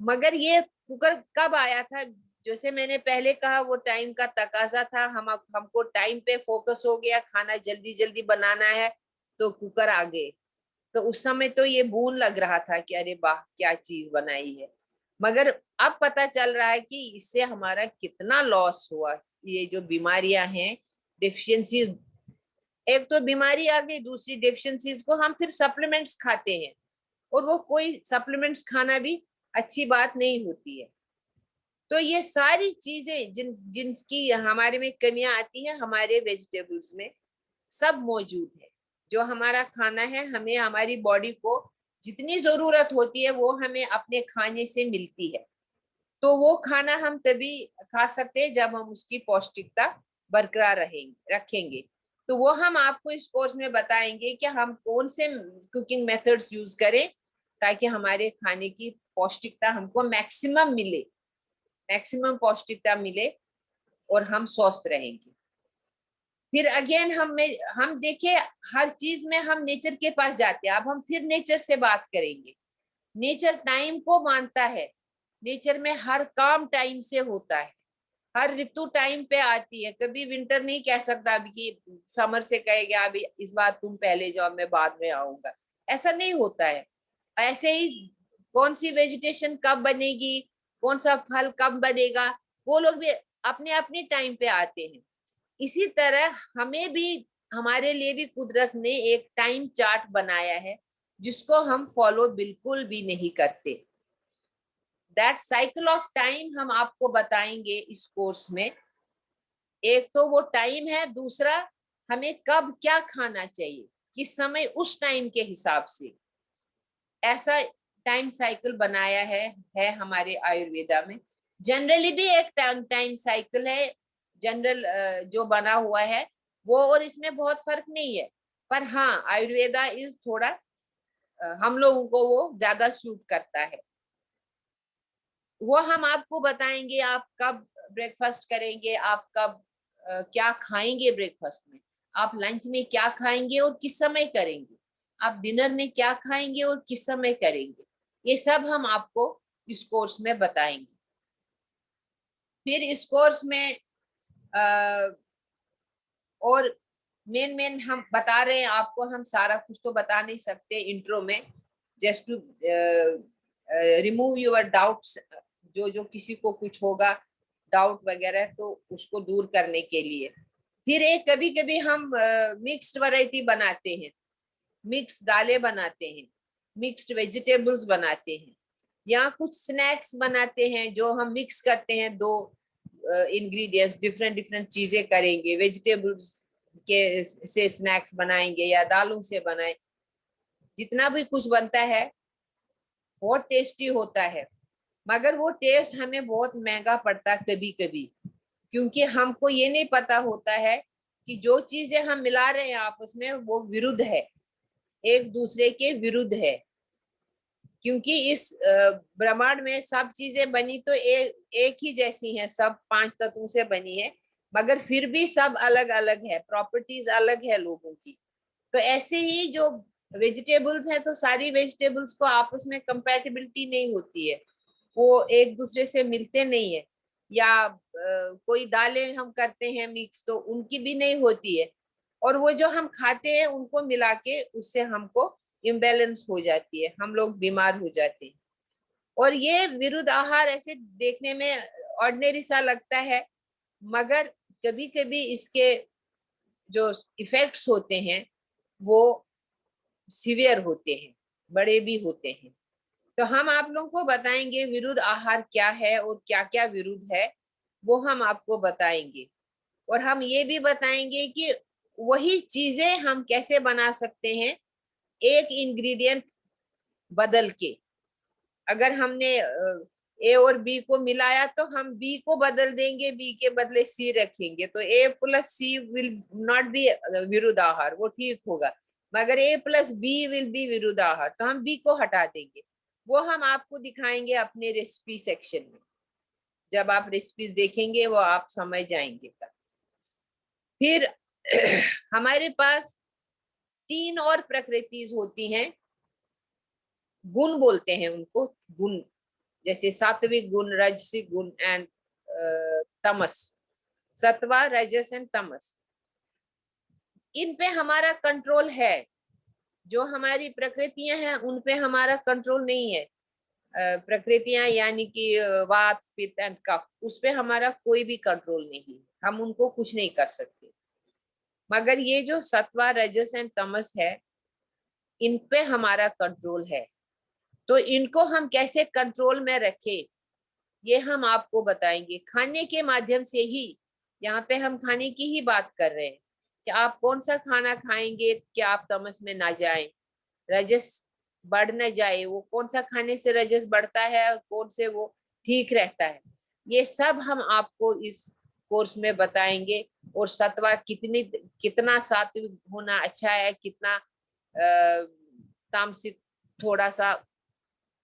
मगर ये कुकर कब आया था, जैसे मैंने पहले कहा, वो टाइम का तकाजा था। हमको टाइम पे फोकस हो गया, खाना जल्दी जल्दी बनाना है तो कुकर आ गए। तो उस समय तो ये बून लग रहा था कि अरे वाह क्या चीज बनाई है, मगर अब पता चल रहा है कि इससे हमारा कितना लॉस हुआ। ये जो बीमारियां हैं, डेफिशिएंसीज, एक तो बीमारी आ गई, दूसरी डेफिशिएंसीज को हम फिर सप्लीमेंट्स खाते हैं, और वो कोई सप्लीमेंट्स खाना भी अच्छी बात नहीं होती है। तो ये सारी चीजें जिनकी हमारे में कमियां आती है, हमारे वेजिटेबल्स में सब मौजूद है। जो हमारा खाना है, हमें हमारी बॉडी को जितनी जरूरत होती है वो हमें अपने खाने से मिलती है। तो वो खाना हम तभी खा सकते हैं जब हम उसकी पौष्टिकता बरकरार रखेंगे। तो वो हम आपको इस कोर्स में बताएंगे कि हम कौन से कुकिंग मेथड्स यूज करें ताकि हमारे खाने की पौष्टिकता हमको मैक्सिमम मिले, मैक्सिमम पौष्टिकता मिले और हम स्वस्थ रहेंगे। फिर अगेन हम देखिए, हर चीज में हम नेचर के पास जाते हैं। अब हम फिर नेचर से बात करेंगे नेचर टाइम को मानता है। नेचर में हर काम टाइम से होता है, हर ऋतु टाइम पे आती है। कभी विंटर नहीं कह सकता अभी कि समर से कहेगा अभी इस बार तुम पहले जाओ मैं बाद में आऊंगा, ऐसा नहीं होता है। ऐसे ही कौन सी वेजिटेशन कब बनेगी, कौन सा फल कब बनेगा, वो लोग भी अपने अपने टाइम पे आते हैं। इसी तरह हमें भी, हमारे लिए भी कुदरत ने एक टाइम चार्ट बनाया है जिसको हम फॉलो बिल्कुल भी नहीं करते। दैट साइकिल ऑफ टाइम हम आपको बताएंगे इस कोर्स में। एक तो वो टाइम है, दूसरा हमें कब क्या खाना चाहिए, किस समय, उस टाइम के हिसाब से। ऐसा टाइम साइकिल बनाया है हमारे आयुर्वेदा में। जनरली भी एक टाइम साइकिल है, जनरल जो बना हुआ है वो, और इसमें बहुत फर्क नहीं है। पर हाँ, आयुर्वेदा इज थोड़ा हम लोगों को वो ज्यादा सूट करता है। वो हम आपको बताएंगे आप कब ब्रेकफास्ट करेंगे, आप कब क्या खाएंगे ब्रेकफास्ट में, आप लंच में क्या खाएंगे और किस समय करेंगे, आप डिनर में क्या खाएंगे और किस समय करेंगे, ये सब हम आपको इस कोर्स में बताएंगे। फिर इस कोर्स में और मेन हम बता रहे हैं आपको, हम सारा कुछ तो बता नहीं सकते इंट्रो में, just to remove your doubts. जो किसी को कुछ होगा डाउट वगैरह तो उसको दूर करने के लिए। फिर एक कभी कभी हम मिक्स्ड वैरायटी बनाते हैं, मिक्स्ड दालें बनाते हैं, मिक्स्ड वेजिटेबल्स बनाते हैं, या कुछ स्नैक्स बनाते हैं जो हम मिक्स करते हैं, दो इंग्रेडिएंट्स डिफरेंट डिफरेंट चीजें करेंगे, वेजिटेबल्स के से स्नैक्स बनाएंगे या दालों से बनाए। जितना भी कुछ बनता है बहुत टेस्टी होता है, मगर वो टेस्ट हमें बहुत महंगा पड़ता है कभी कभी, क्योंकि हमको ये नहीं पता होता है कि जो चीजें हम मिला रहे हैं आपस में वो विरुद्ध है, एक दूसरे के विरुद्ध है। क्योंकि इस ब्रह्मांड में सब चीजें बनी तो एक ही जैसी हैं, सब 5 तत्वों से बनी है, मगर फिर भी सब अलग अलग है, प्रॉपर्टीज अलग है लोगों की। तो ऐसे ही जो वेजिटेबल्स है, तो सारी वेजिटेबल्स को आपस में कंपैटिबिलिटी नहीं होती है, वो एक दूसरे से मिलते नहीं है। या कोई दालें हम करते हैं मिक्स तो उनकी भी नहीं होती है, और वो जो हम खाते हैं उनको मिला के उससे हमको इम्बैलेंस हो जाती है, हम लोग बीमार हो जाते हैं। और ये विरुद्ध आहार ऐसे देखने में ऑर्डिनरी सा लगता है, मगर कभी कभी इसके जो इफेक्ट्स होते हैं वो सीवियर होते हैं, बड़े भी होते हैं। तो हम आप लोगों को बताएंगे विरुद्ध आहार क्या है और क्या क्या विरुद्ध है, वो हम आपको बताएंगे। और हम ये भी बताएंगे कि वही चीजें हम कैसे बना सकते हैं एक इंग्रेडिएंट बदल के। अगर हमने ए और बी को मिलाया तो हम बी को बदल देंगे, बी के बदले सी रखेंगे, तो A plus C will not be विरुद्ध आहार, वो ठीक होगा। मगर A plus B will be विरुद्ध आहार, तो हम बी को हटा देंगे। वो हम आपको दिखाएंगे अपने रेसिपी सेक्शन में, जब आप रेसिपीज देखेंगे वो आप समझ जाएंगे तब। फिर हमारे पास 3 और प्रकृतिज होती हैं, गुण बोलते हैं उनको, गुण, जैसे सात्विक गुण, राजसिक गुण एंड तमस, सत्वा रजस एंड तमस। इन पे हमारा कंट्रोल है, जो हमारी प्रकृतियां हैं उन पे हमारा कंट्रोल नहीं है। प्रकृतियां यानी कि वात पित्त एंड कफ, उस पे हमारा कोई भी कंट्रोल नहीं, हम उनको कुछ नहीं कर सकते। मगर ये जो सत्वा रजस एंड तमस है, इन पे हमारा कंट्रोल है। तो इनको हम कैसे कंट्रोल में रखें ये हम आपको बताएंगे खाने के माध्यम से ही। यहाँ पे हम खाने की ही बात कर रहे हैं कि आप कौन सा खाना खाएंगे कि आप तमस में ना जाएं, रजस बढ़ न जाए, वो कौन सा खाने से रजस बढ़ता है और कौन से वो ठीक रहता है, ये सब हम आपको इस कोर्स में बताएंगे। और सत्वा कितना सात्विक होना अच्छा है, कितना तामसिक थोड़ा सा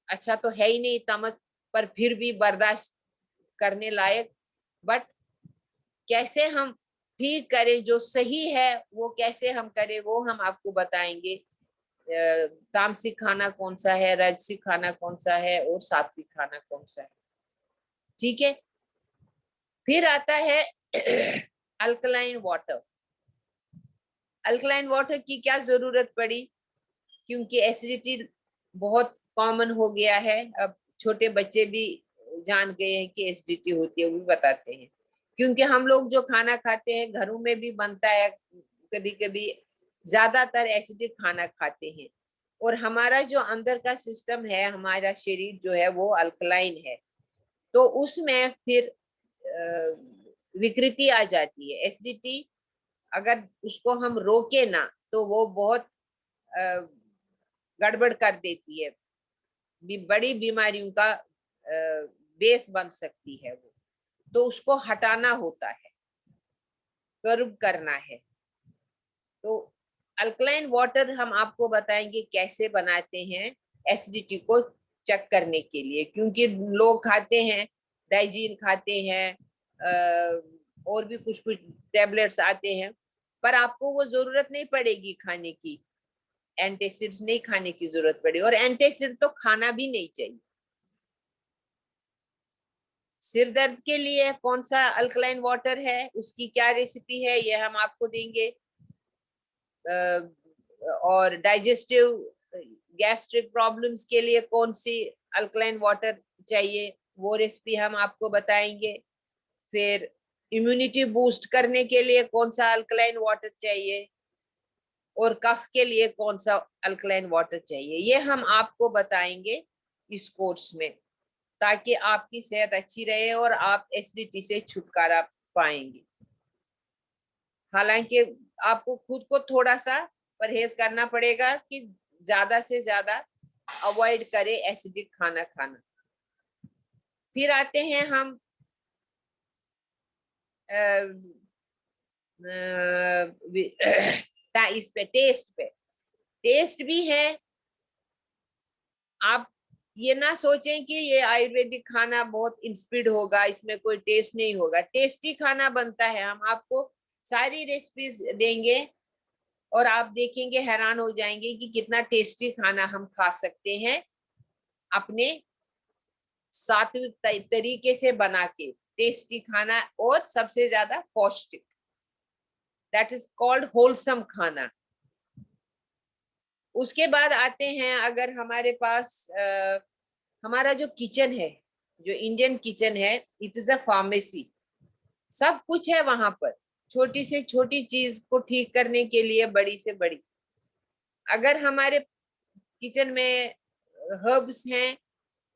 अच्छा तो है ही नहीं तमस, पर फिर भी बर्दाश्त करने लायक। बट कैसे हम ठीक करें, जो सही है वो कैसे हम करें वो हम आपको बताएंगे। तामसिक खाना कौन सा है, राजसिक खाना कौन सा है और सात्विक खाना कौन सा है। ठीक है, फिर आता है अल्कलाइन वाटर। अल्कलाइन वाटर की क्या जरूरत पड़ी, क्योंकि एसिडिटी बहुत कॉमन हो गया है। अब छोटे बच्चे भी जान गए हैं कि एसिडिटी होती है, वो भी बताते हैं, क्योंकि हम लोग जो खाना खाते हैं घरों में भी बनता है, कभी कभी ज्यादातर एसिडिक खाना खाते हैं, और हमारा जो अंदर का सिस्टम है, हमारा शरीर जो है वो अल्कलाइन है, तो उसमें फिर विकृति आ जाती है। एसिडिटी अगर उसको हम रोके ना तो वो बहुत गड़बड़ कर देती है, बड़ी बीमारियों का बेस बन सकती है वो, तो उसको हटाना होता है, कर्व करना है। तो अल्कलाइन वाटर हम आपको बताएंगे कैसे बनाते हैं एसिडिटी को चेक करने के लिए, क्योंकि लोग खाते हैं, डाइजीन खाते हैं, और भी कुछ कुछ टैबलेट्स आते हैं, पर आपको वो जरूरत नहीं पड़ेगी खाने की, एंटासिड्स नहीं खाने की जरूरत पड़ेगी, और एंटासिड तो खाना भी नहीं चाहिए। सिर दर्द के लिए कौन सा अल्कलाइन वाटर है, उसकी क्या रेसिपी है, ये हम आपको देंगे। और डाइजेस्टिव गैस्ट्रिक प्रॉब्लम्स के लिए कौन सी अल्कलाइन वाटर चाहिए, वो रेसिपी हम आपको बताएंगे। फिर इम्यूनिटी बूस्ट करने के लिए कौन सा अल्कलाइन वाटर चाहिए, और कफ के लिए कौन सा अल्कलाइन वाटर चाहिए, ये हम आपको बताएंगे इस कोर्स में, ताकि आपकी सेहत अच्छी रहे और आप एसिडिटी से छुटकारा पाएंगे। हालांकि आपको खुद को थोड़ा सा परहेज करना पड़ेगा कि ज्यादा से ज्यादा अवॉइड करें एसिडिक खाना खाना। फिर आते हैं हम इस पे टेस्ट पे। टेस्ट भी है, आप ये ना सोचें कि ये आयुर्वेदिक खाना बहुत इंस्पिड होगा, इसमें कोई टेस्ट नहीं होगा। टेस्टी खाना बनता है, हम आपको सारी रेसिपीज देंगे और आप देखेंगे, हैरान हो जाएंगे कि कितना टेस्टी खाना हम खा सकते हैं अपने सात्विक तरीके से बना के। टेस्टी खाना और सबसे ज्यादा पौष्टिक, दैट इज कॉल्ड होलसम खाना। उसके बाद आते हैं, अगर हमारे पास हमारा जो किचन है, जो इंडियन किचन है, इट इज अ फार्मेसी। सब कुछ है वहां पर, छोटी से छोटी चीज को ठीक करने के लिए बड़ी से बड़ी। अगर हमारे किचन में हर्ब्स हैं,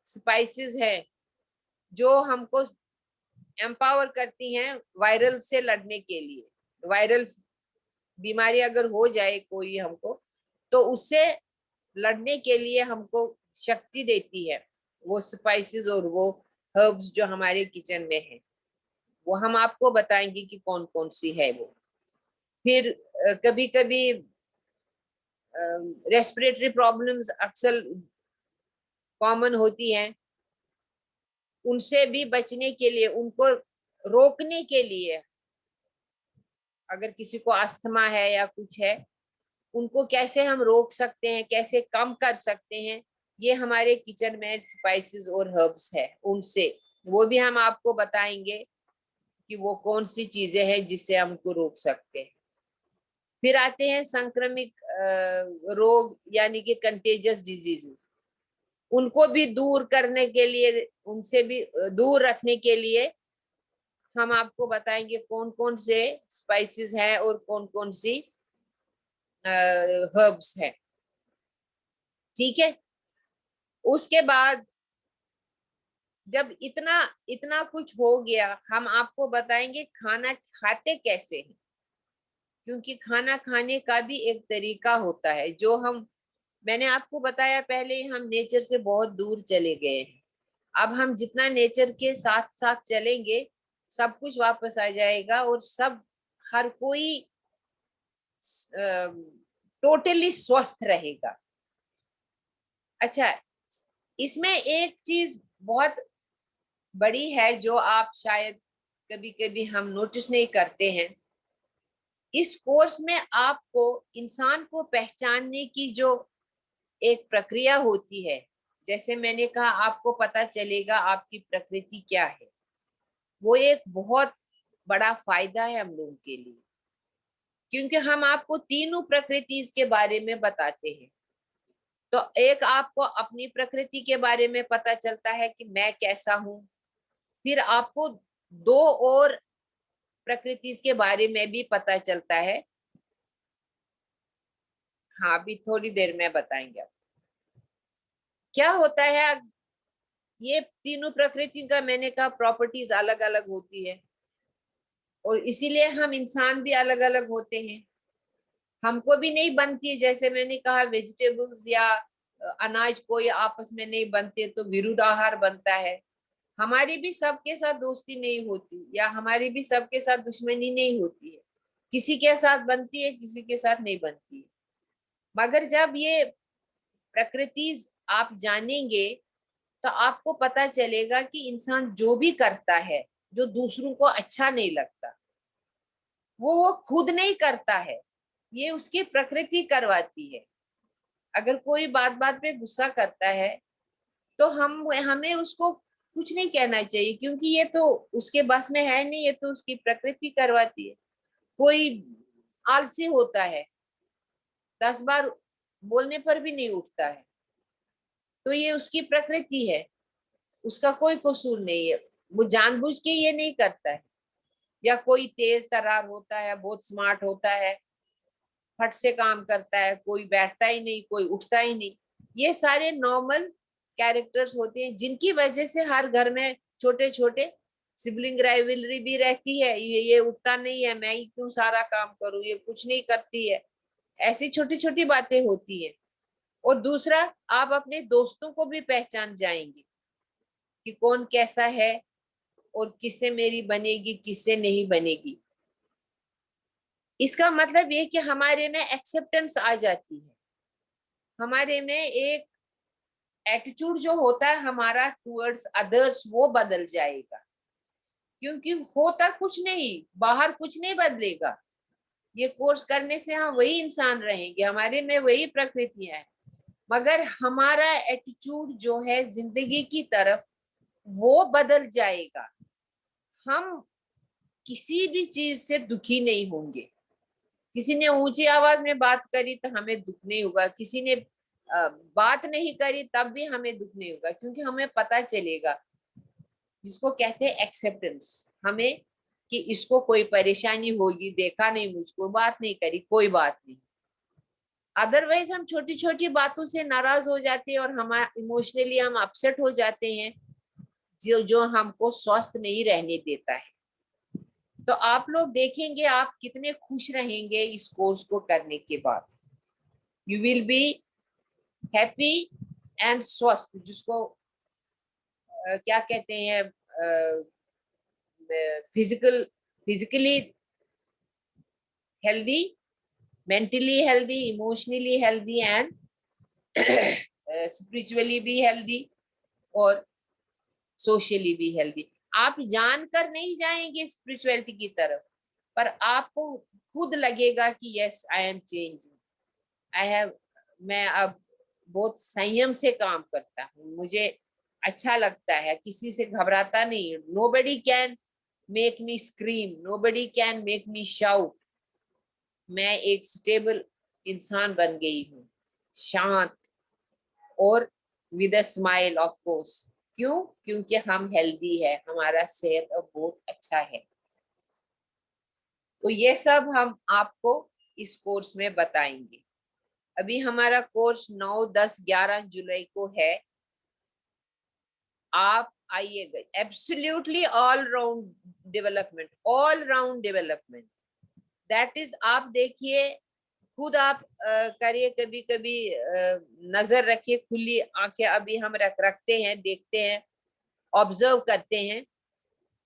स्पाइसेस हैं, जो हमको एम्पावर करती हैं वायरल से लड़ने के लिए, वायरल बीमारी अगर हो जाए कोई हमको, तो उससे लड़ने के लिए हमको शक्ति देती है वो स्पाइसेस और वो हर्ब्स जो हमारे किचन में है, वो हम आपको बताएंगे कि कौन कौन सी है वो। फिर कभी कभी रेस्पिरेटरी प्रॉब्लम्स अक्सर कॉमन होती हैं, उनसे भी बचने के लिए, उनको रोकने के लिए, अगर किसी को अस्थमा है या कुछ है, उनको कैसे हम रोक सकते हैं, कैसे कम कर सकते हैं, ये हमारे किचन में स्पाइसेस और हर्ब्स है, उनसे वो भी हम आपको बताएंगे कि वो कौन सी चीजें हैं जिससे हमको रोक सकते हैं। फिर आते हैं संक्रमिक रोग, यानी कि कंटेजियस डिजीजेस। उनको भी दूर करने के लिए, उनसे भी दूर रखने के लिए हम आपको बताएंगे कौन कौन से स्पाइसेस हैं और कौन कौन सी हर्ब्स हैं। ठीक है, उसके बाद जब इतना इतना कुछ हो गया, हम आपको बताएंगे खाना खाते कैसे हैं, क्योंकि खाना खाने का भी एक तरीका होता है। जो हम, मैंने आपको बताया पहले, हम नेचर से बहुत दूर चले गए हैं। अब हम जितना नेचर के साथ साथ चलेंगे, सब कुछ वापस आ जाएगा और सब, हर कोई टोटली स्वस्थ रहेगा। अच्छा, इसमें एक चीज बहुत बड़ी है जो आप शायद कभी कभी हम नोटिस नहीं करते हैं। इस कोर्स में आपको इंसान को पहचानने की जो एक प्रक्रिया होती है, जैसे मैंने कहा आपको पता चलेगा आपकी प्रकृति क्या है, वो एक बहुत बड़ा फायदा है हम लोगों के लिए, क्योंकि हम आपको तीनों प्रकृति के बारे में बताते हैं। तो एक आपको अपनी प्रकृति के बारे में पता चलता है कि मैं कैसा हूं, फिर आपको दो और प्रकृति के बारे में भी पता चलता है। हाँ, अभी थोड़ी देर में बताएंगे आप क्या होता है। ये तीनों प्रकृति का मैंने कहा प्रॉपर्टीज अलग अलग होती है, और इसीलिए हम इंसान भी अलग अलग होते हैं। हमको भी नहीं बनती है, जैसे मैंने कहा वेजिटेबल्स या अनाज कोई आपस में नहीं बनते तो विरुद्ध आहार बनता है। हमारी भी सबके साथ दोस्ती नहीं होती, या हमारी भी सबके साथ दुश्मनी नहीं होती है। किसी के साथ बनती है, किसी के साथ नहीं बनती है। मगर जब ये प्रकृति आप जानेंगे तो आपको पता चलेगा कि इंसान जो भी करता है जो दूसरों को अच्छा नहीं लगता, वो खुद नहीं करता है, ये उसकी प्रकृति करवाती है। अगर कोई बात बात पे गुस्सा करता है तो हमें उसको कुछ नहीं कहना चाहिए, क्योंकि ये तो उसके बस में है नहीं, ये तो उसकी प्रकृति करवाती है। कोई आलसी होता है, 10 बार बोलने पर भी नहीं उठता है, तो ये उसकी प्रकृति है, उसका कोई कसूर नहीं है, वो जानबूझ के ये नहीं करता है। या कोई तेज तर्रार होता है, बहुत स्मार्ट होता है, फट से काम करता है, कोई बैठता ही नहीं, कोई उठता ही नहीं। ये सारे नॉर्मल कैरेक्टर्स होते हैं, जिनकी वजह से हर घर में छोटे छोटे सिबलिंग राइवलरी भी रहती है। ये उठता नहीं है, मैं ही क्यों सारा काम करूं, ये कुछ नहीं करती है, ऐसी छोटी छोटी बातें होती है। और दूसरा, आप अपने दोस्तों को भी पहचान जाएंगे कि कौन कैसा है और किससे मेरी बनेगी, किससे नहीं बनेगी। इसका मतलब ये कि हमारे में एक्सेप्टेंस आ जाती है, हमारे में एक एटीट्यूड जो होता है हमारा टुवर्ड्स अदर्स, वो बदल जाएगा। क्योंकि होता कुछ नहीं, बाहर कुछ नहीं बदलेगा। ये कोर्स करने से हम वही इंसान रहेंगे, हमारे में वही प्रकृतियां हैं, मगर हमारा एटीट्यूड जो है जिंदगी की तरफ, वो बदल जाएगा। हम किसी भी चीज से दुखी नहीं होंगे। किसी ने ऊंची आवाज में बात करी तो हमें दुख नहीं होगा, किसी ने बात नहीं करी तब भी हमें दुख नहीं होगा, क्योंकि हमें पता चलेगा, जिसको कहते हैं एक्सेप्टेंस, हमें कि इसको कोई परेशानी होगी, देखा नहीं मुझको, बात नहीं करी, कोई बात नहीं। अदरवाइज हम छोटी छोटी बातों से नाराज हो जाते हैं और हम इमोशनली हम अपसेट हो जाते हैं, जो हमको स्वस्थ नहीं रहने देता है। तो आप लोग देखेंगे आप कितने खुश रहेंगे इस कोर्स को करने के बाद। You will be happy and स्वस्थ, जिसको क्या कहते हैं, physically healthy, mentally healthy, emotionally healthy and spiritually भी हेल्दी और सोशली भी हेल्दी। आप जानकर नहीं जाएंगे स्पिरिचुअलिटी की तरफ, पर आपको खुद लगेगा कि yes I am changing, I have, मैं अब बहुत संयम से काम करता हूँ, मुझे अच्छा लगता है, किसी से घबराता नहीं। Nobody can make me scream, nobody can make me shout. मैं एक स्टेबल इंसान बन गई हूँ, शांत और with a smile of course. क्यों? क्योंकि हम हेल्दी है, हमारा सेहत अब बहुत अच्छा है। तो ये सब हम आपको इस कोर्स में बताएंगे। अभी हमारा कोर्स 9, 10, 11 जुलाई को है। आप आइएगा। Absolutely all round development, all round development, that is, आप देखिए खुद, आप करिए, कभी कभी नजर रखिए, खुली आंखें अभी हम रखते हैं, देखते हैं, ऑब्जर्व करते हैं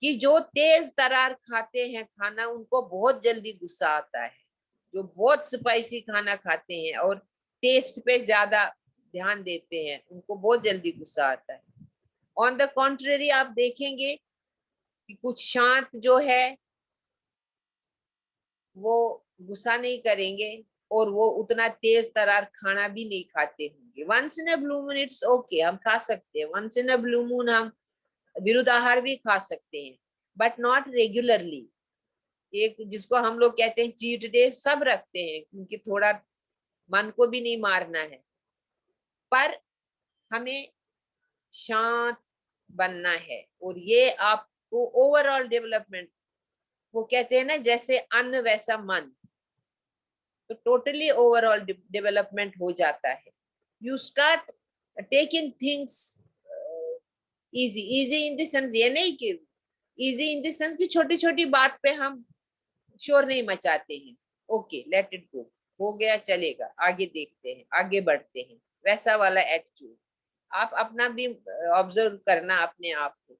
कि जो तेज तरार खाते हैं खाना, उनको बहुत जल्दी गुस्सा आता है। जो बहुत स्पाइसी खाना खाते हैं और टेस्ट पे ज्यादा ध्यान देते हैं, उनको बहुत जल्दी गुस्सा आता है। ऑन द कॉन्ट्ररी आप देखेंगे कि कुछ शांत जो है वो गुस्सा नहीं करेंगे और वो उतना तेज तरार खाना भी नहीं खाते होंगे। Okay, once in a blue moon it's okay, हम खा सकते हैं। Once in a blue moon हम विरुद्ध आहार भी खा सकते हैं, बट नॉट रेगुलरली। एक जिसको हम लोग कहते हैं चीट डे, सब रखते हैं क्योंकि थोड़ा मन को भी नहीं मारना है, पर हमें शांत बनना है। और ये आपको ओवरऑल डेवलपमेंट, वो कहते हैं ना जैसे अन्न वैसा मन, तो टोटली ओवरऑल डेवलपमेंट हो जाता है। You start taking things easy. Easy in the sense ये नहीं कि इजी इन द सेंस कि छोटी छोटी बात पे हम शोर नहीं मचाते हैं। ओके लेट इट गो, हो गया चलेगा, आगे देखते हैं, आगे बढ़ते हैं, वैसा वाला एटीट्यूड आप अपना भी ऑब्जर्व करना अपने आप को।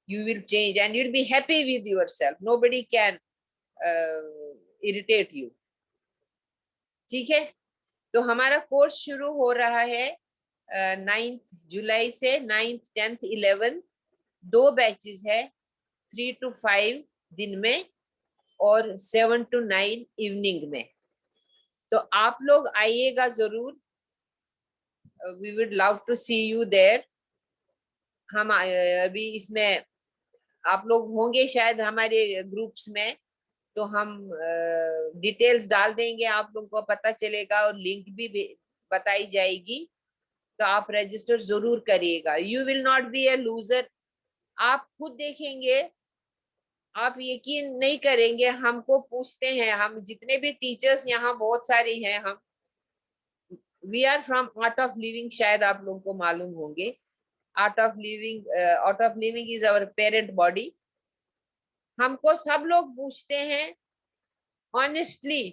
You will change and you will be happy with yourself, nobody can irritate you. ठीक है, तो हमारा कोर्स शुरू हो रहा है 9 जुलाई से। 9th 10th 11th 2 बैचेस है, 3 to 5 दिन में और 7 to 9 इवनिंग में। तो आप लोग आइएगा जरूर, we would love to see you there. हम अभी इसमें आप लोग होंगे शायद हमारे ग्रुप्स में, तो हम डिटेल्स डाल देंगे, आप लोगों को पता चलेगा और लिंक भी बताई जाएगी। तो आप रजिस्टर जरूर करिएगा। You will not B A loser. आप खुद देखेंगे, आप यकीन नहीं करेंगे, हमको पूछते हैं, हम जितने भी टीचर्स यहाँ बहुत सारे हैं, हम we are from Art of Living, शायद आप लोगों को मालूम होंगे। Art of Living is our parent body. हमको सब लोग पूछते हैं ऑनेस्टली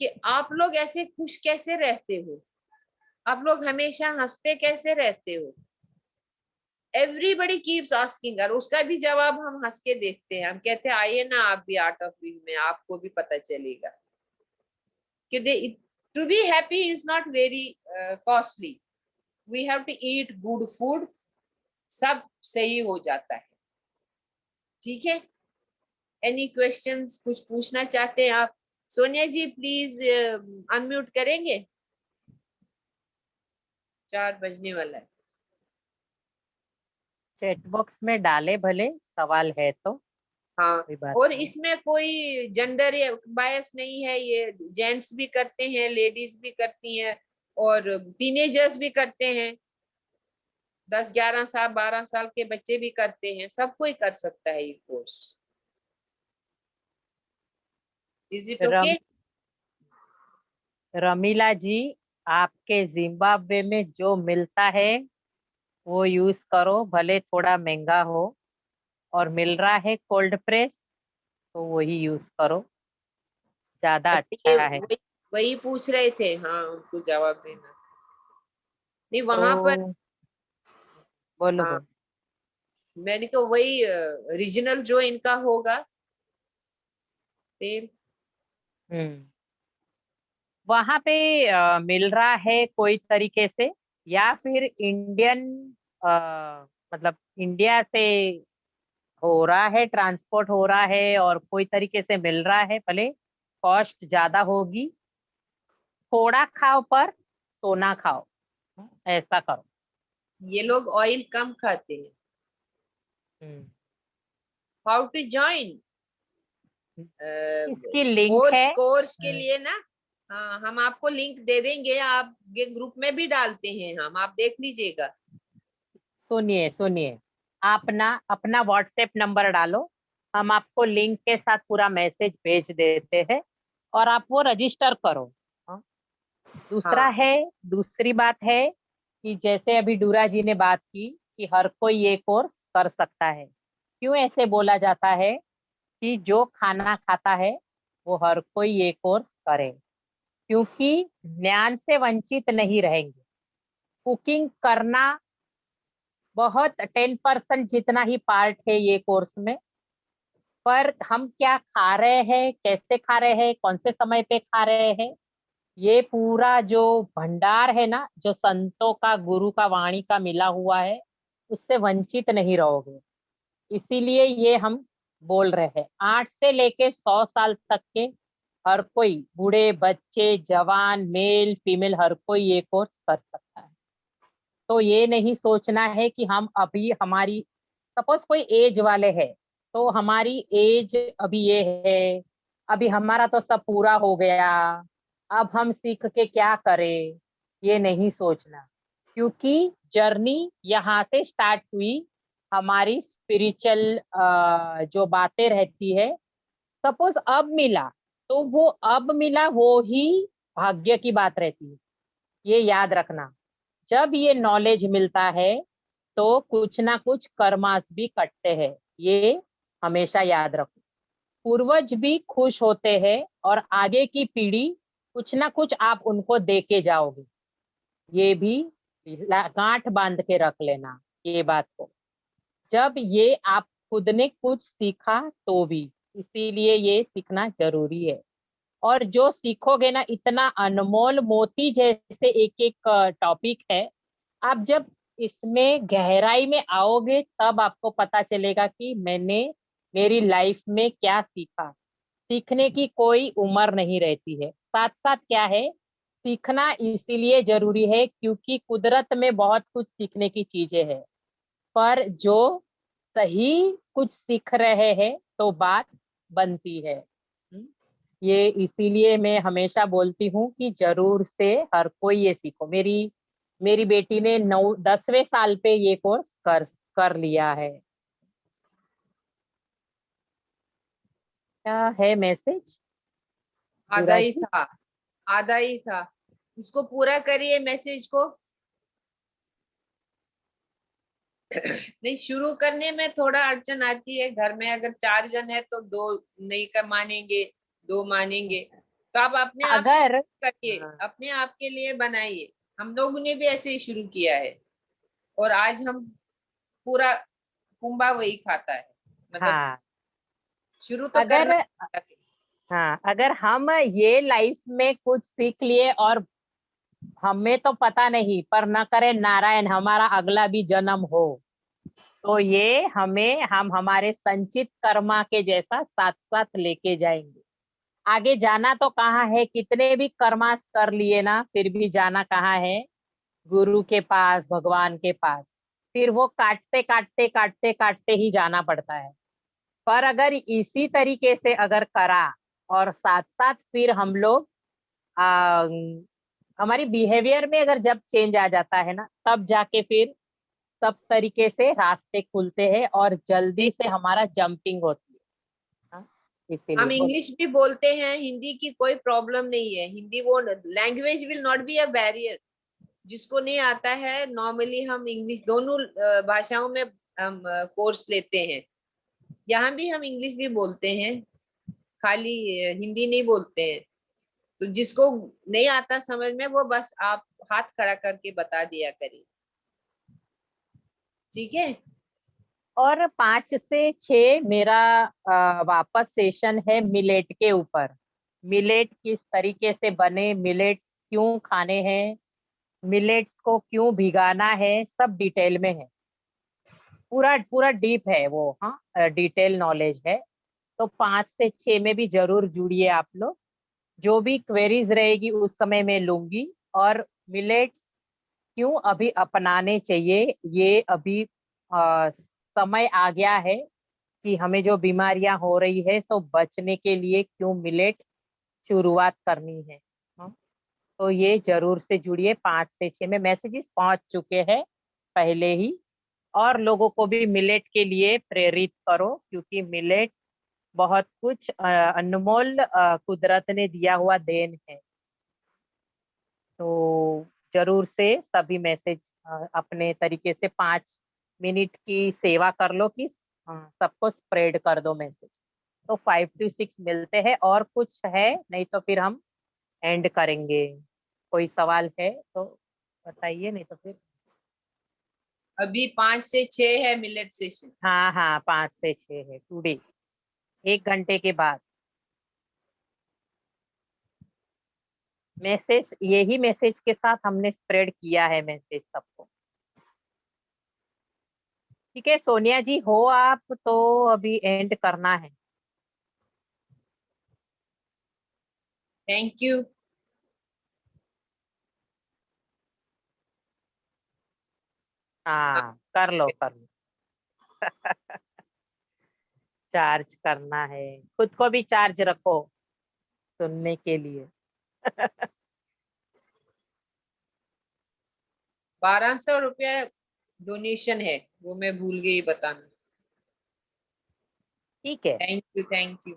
कि आप लोग ऐसे खुश कैसे रहते हो, आप लोग हमेशा हंसते कैसे रहते हो। एवरीबडी कीप्स आस्किंग, और उसका भी जवाब हम हंस के देखते हैं। हम कहते हैं आइए ना आप भी आर्ट ऑफ लिविंग में, आपको भी पता चलेगा कि to be happy is not very costly. We have to eat good food, सब सही हो जाता है। ठीक है, एनी क्वेश्चंस, कुछ पूछना चाहते हैं आप? सोनिया जी प्लीज अनम्यूट करेंगे, 4 बजने वाला है। चैट बॉक्स में डाले भले, सवाल है तो। हाँ, कोई बात और नहीं। इसमें कोई जेंडर बायस नहीं है, ये जेंट्स भी करते हैं, लेडीज भी करती हैं, और टीनेजर्स भी करते हैं। 10-11 साल 12 साल के बच्चे भी करते हैं, सब कोई कर सकता है ये course. Is it rum, okay? Ramila ji, आपके जिम्बाब्वे में जो मिलता है वो यूज करो, भले थोड़ा महंगा हो, और मिल रहा है कोल्ड प्रेस तो वही यूज करो, ज्यादा अच्छा, ये अच्छा है। वही पूछ रहे थे, हाँ उनको जवाब देना। नहीं वहां पर, तो बोलो हाँ बोलो। मैंने तो वही रीजनल जो इनका होगा तेल। हम्म, वहां पे मिल रहा है कोई तरीके से, या फिर इंडियन, मतलब इंडिया से हो रहा है, ट्रांसपोर्ट हो रहा है और कोई तरीके से मिल रहा है, भले कॉस्ट ज्यादा होगी, थोड़ा खाओ पर सोना खाओ, ऐसा करो। ये लोग ऑयल कम खाते हैं। हम्म, हाउ टू ज्वाइन इसकी लिंक कोर्स? है। कोर्स के लिए ना, हाँ हम आपको लिंक दे देंगे, आप ये ग्रुप में भी डालते हैं हम, आप देख लीजिएगा। सुनिए सुनिए, आप ना अपना व्हाट्सएप नंबर डालो, हम आपको लिंक के साथ पूरा मैसेज भेज देते हैं और आप वो रजिस्टर करो। हाँ? दूसरा हाँ है, दूसरी बात है कि जैसे अभी डूरा जी ने बात की कि हर कोई ये कोर्स कर सकता है। क्यों ऐसे बोला जाता है कि जो खाना खाता है वो हर कोई ये कोर्स करे? क्योंकि ज्ञान से वंचित नहीं रहेंगे। कुकिंग करना बहुत 10% जितना ही पार्ट है ये कोर्स में, पर हम क्या खा रहे हैं, कैसे खा रहे हैं, कौन से समय पे खा रहे हैं, ये पूरा जो भंडार है ना, जो संतों का, गुरु का, वाणी का मिला हुआ है, उससे वंचित नहीं रहोगे। इसीलिए ये हम बोल रहे हैं 8 से लेके 100 साल तक के हर कोई, बूढ़े बच्चे जवान मेल फीमेल, हर कोई ये कोर्स कर सकता है। तो ये नहीं सोचना है कि हम अभी हमारी, सपोज कोई एज वाले है तो हमारी एज अभी ये है, अभी हमारा तो सब पूरा हो गया, अब हम सीख के क्या करें, ये नहीं सोचना। क्योंकि जर्नी यहाँ से स्टार्ट हुई, हमारी स्पिरिचुअल जो बातें रहती है, सपोज अब मिला तो वो अब मिला वो ही भाग्य की बात रहती है, ये याद रखना। जब ये नॉलेज मिलता है तो कुछ ना कुछ कर्मास भी कटते हैं, ये हमेशा याद रखो। पूर्वज भी खुश होते हैं और आगे की पीढ़ी कुछ ना कुछ आप उनको दे के जाओगे, ये भी गांठ बांध के रख लेना ये बात को। जब ये आप खुद ने कुछ सीखा तो भी, इसीलिए ये सीखना जरूरी है। और जो सीखोगे ना, इतना अनमोल मोती जैसे एक एक टॉपिक है, आप जब इसमें गहराई में आओगे तब आपको पता चलेगा कि मैंने मेरी लाइफ में क्या सीखा। सीखने की कोई उम्र नहीं रहती है। साथ साथ क्या है, सीखना इसीलिए जरूरी है क्योंकि कुदरत में बहुत कुछ सीखने की चीजें हैं, पर जो सही कुछ सीख रहे हैं तो बात बनती है। ये इसीलिए मैं हमेशा बोलती हूँ कि जरूर से हर कोई ये सीखो। मेरी मेरी बेटी ने 10वें साल पे ये कोर्स कर लिया है। क्या है मैसेज आधा ही जी? था, आधा ही था, इसको पूरा करिए मैसेज को। नहीं, शुरू करने में थोड़ा अड़चन आती है। घर में अगर 4 जन है तो 2 नहीं का मानेंगे, 2 मानेंगे, तो आप अपने आप से अगर करिए, अपने आप के लिए बनाइए। हम लोगों ने भी ऐसे ही शुरू किया है और आज हम पूरा कुंबा वही खाता है। मतलब हाँ, शुरू तो अगर करना। हाँ, अगर हम ये लाइफ में कुछ सीख लिए और हमें तो पता नहीं, पर न करे नारायण हमारा अगला भी जन्म हो, तो ये हम हमारे संचित कर्मा के जैसा साथ साथ लेके जाएंगे। आगे जाना तो कहाँ है, कितने भी कर्मास कर लिए ना फिर भी जाना कहाँ है, गुरु के पास, भगवान के पास। फिर वो काटते काटते काटते काटते ही जाना पड़ता है। पर अगर इसी तरीके से अगर करा और साथ साथ फिर हम लोग आ, हमारी बिहेवियर में अगर जब चेंज आ जाता है ना, तब जाके फिर सब तरीके से रास्ते खुलते हैं और जल्दी से हमारा जंपिंग होती है। हाँ, इसीलिए हम बोलो। इंग्लिश भी बोलते हैं, हिंदी की कोई प्रॉब्लम नहीं है। हिंदी वो language will not be a barrier. जिसको नहीं आता है, नॉर्मली हम इंग्लिश दोनों भाषाओं में हम कोर्स लेते हैं। यहाँ भी हम इंग्लिश भी बोलते हैं, खाली हिंदी नहीं बोलते हैं। तो जिसको नहीं आता समझ में, वो बस आप हाथ खड़ा करके बता दिया करिए, ठीक है। और 5 से 6 मेरा वापस सेशन है मिलेट के ऊपर। मिलेट किस तरीके से बने, मिलेट्स क्यों खाने हैं, मिलेट्स को क्यों भिगाना है, सब डिटेल में है। पूरा पूरा डीप है वो, हाँ, डिटेल नॉलेज है। तो 5 से 6 में भी जरूर जुड़िए आप लोग। जो भी क्वेरीज रहेगी उस समय मैं लूंगी। और मिलेट्स क्यों अभी अपनाने चाहिए, ये अभी समय आ गया है कि हमें जो बीमारियां हो रही है तो बचने के लिए क्यों मिलेट शुरुआत करनी है। हाँ, तो ये जरूर से जुड़िए। 5 से 6 में मैसेजेस पहुंच चुके हैं पहले ही। और लोगों को भी मिलेट के लिए प्रेरित करो, क्योंकि मिलेट बहुत कुछ अनमोल कुदरत ने दिया हुआ देन है। तो जरूर से सभी मैसेज अपने तरीके से 5 मिनट की सेवा कर लो कि सबको स्प्रेड कर दो मैसेज। तो 5 to 6 मिलते हैं। और कुछ है नहीं तो फिर हम एंड करेंगे। कोई सवाल है तो बताइए, नहीं तो फिर। अभी 5 से 6 है मिलेट सेशन। हाँ हाँ, 5 से 6 है टुडे, 1 घंटे के बाद। मैसेज, यही मैसेज के साथ हमने स्प्रेड किया है मैसेज सबको। ठीक है सोनिया जी, हो आप तो अभी एंड करना है। Thank you. हाँ कर लो कर लो। चार्ज करना है, खुद को भी चार्ज रखो सुनने के लिए। 1200 रुपया डोनेशन है, वो मैं भूल गई बताना। ठीक है। Thank you thank you.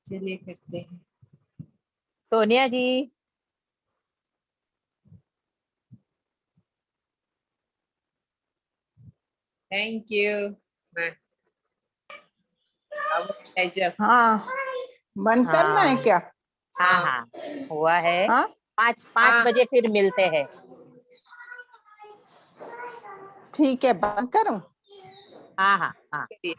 चलिए करते हैं। सोनिया जी। Thank you. मैं अब pleasure। हाँ, बंद करना है हाँ क्या? हाँ हाँ हाँ हुआ है। हाँ, 5 हाँ बजे फिर मिलते हैं। ठीक है, बंद करूं? हाँ हाँ हाँ। चलिए।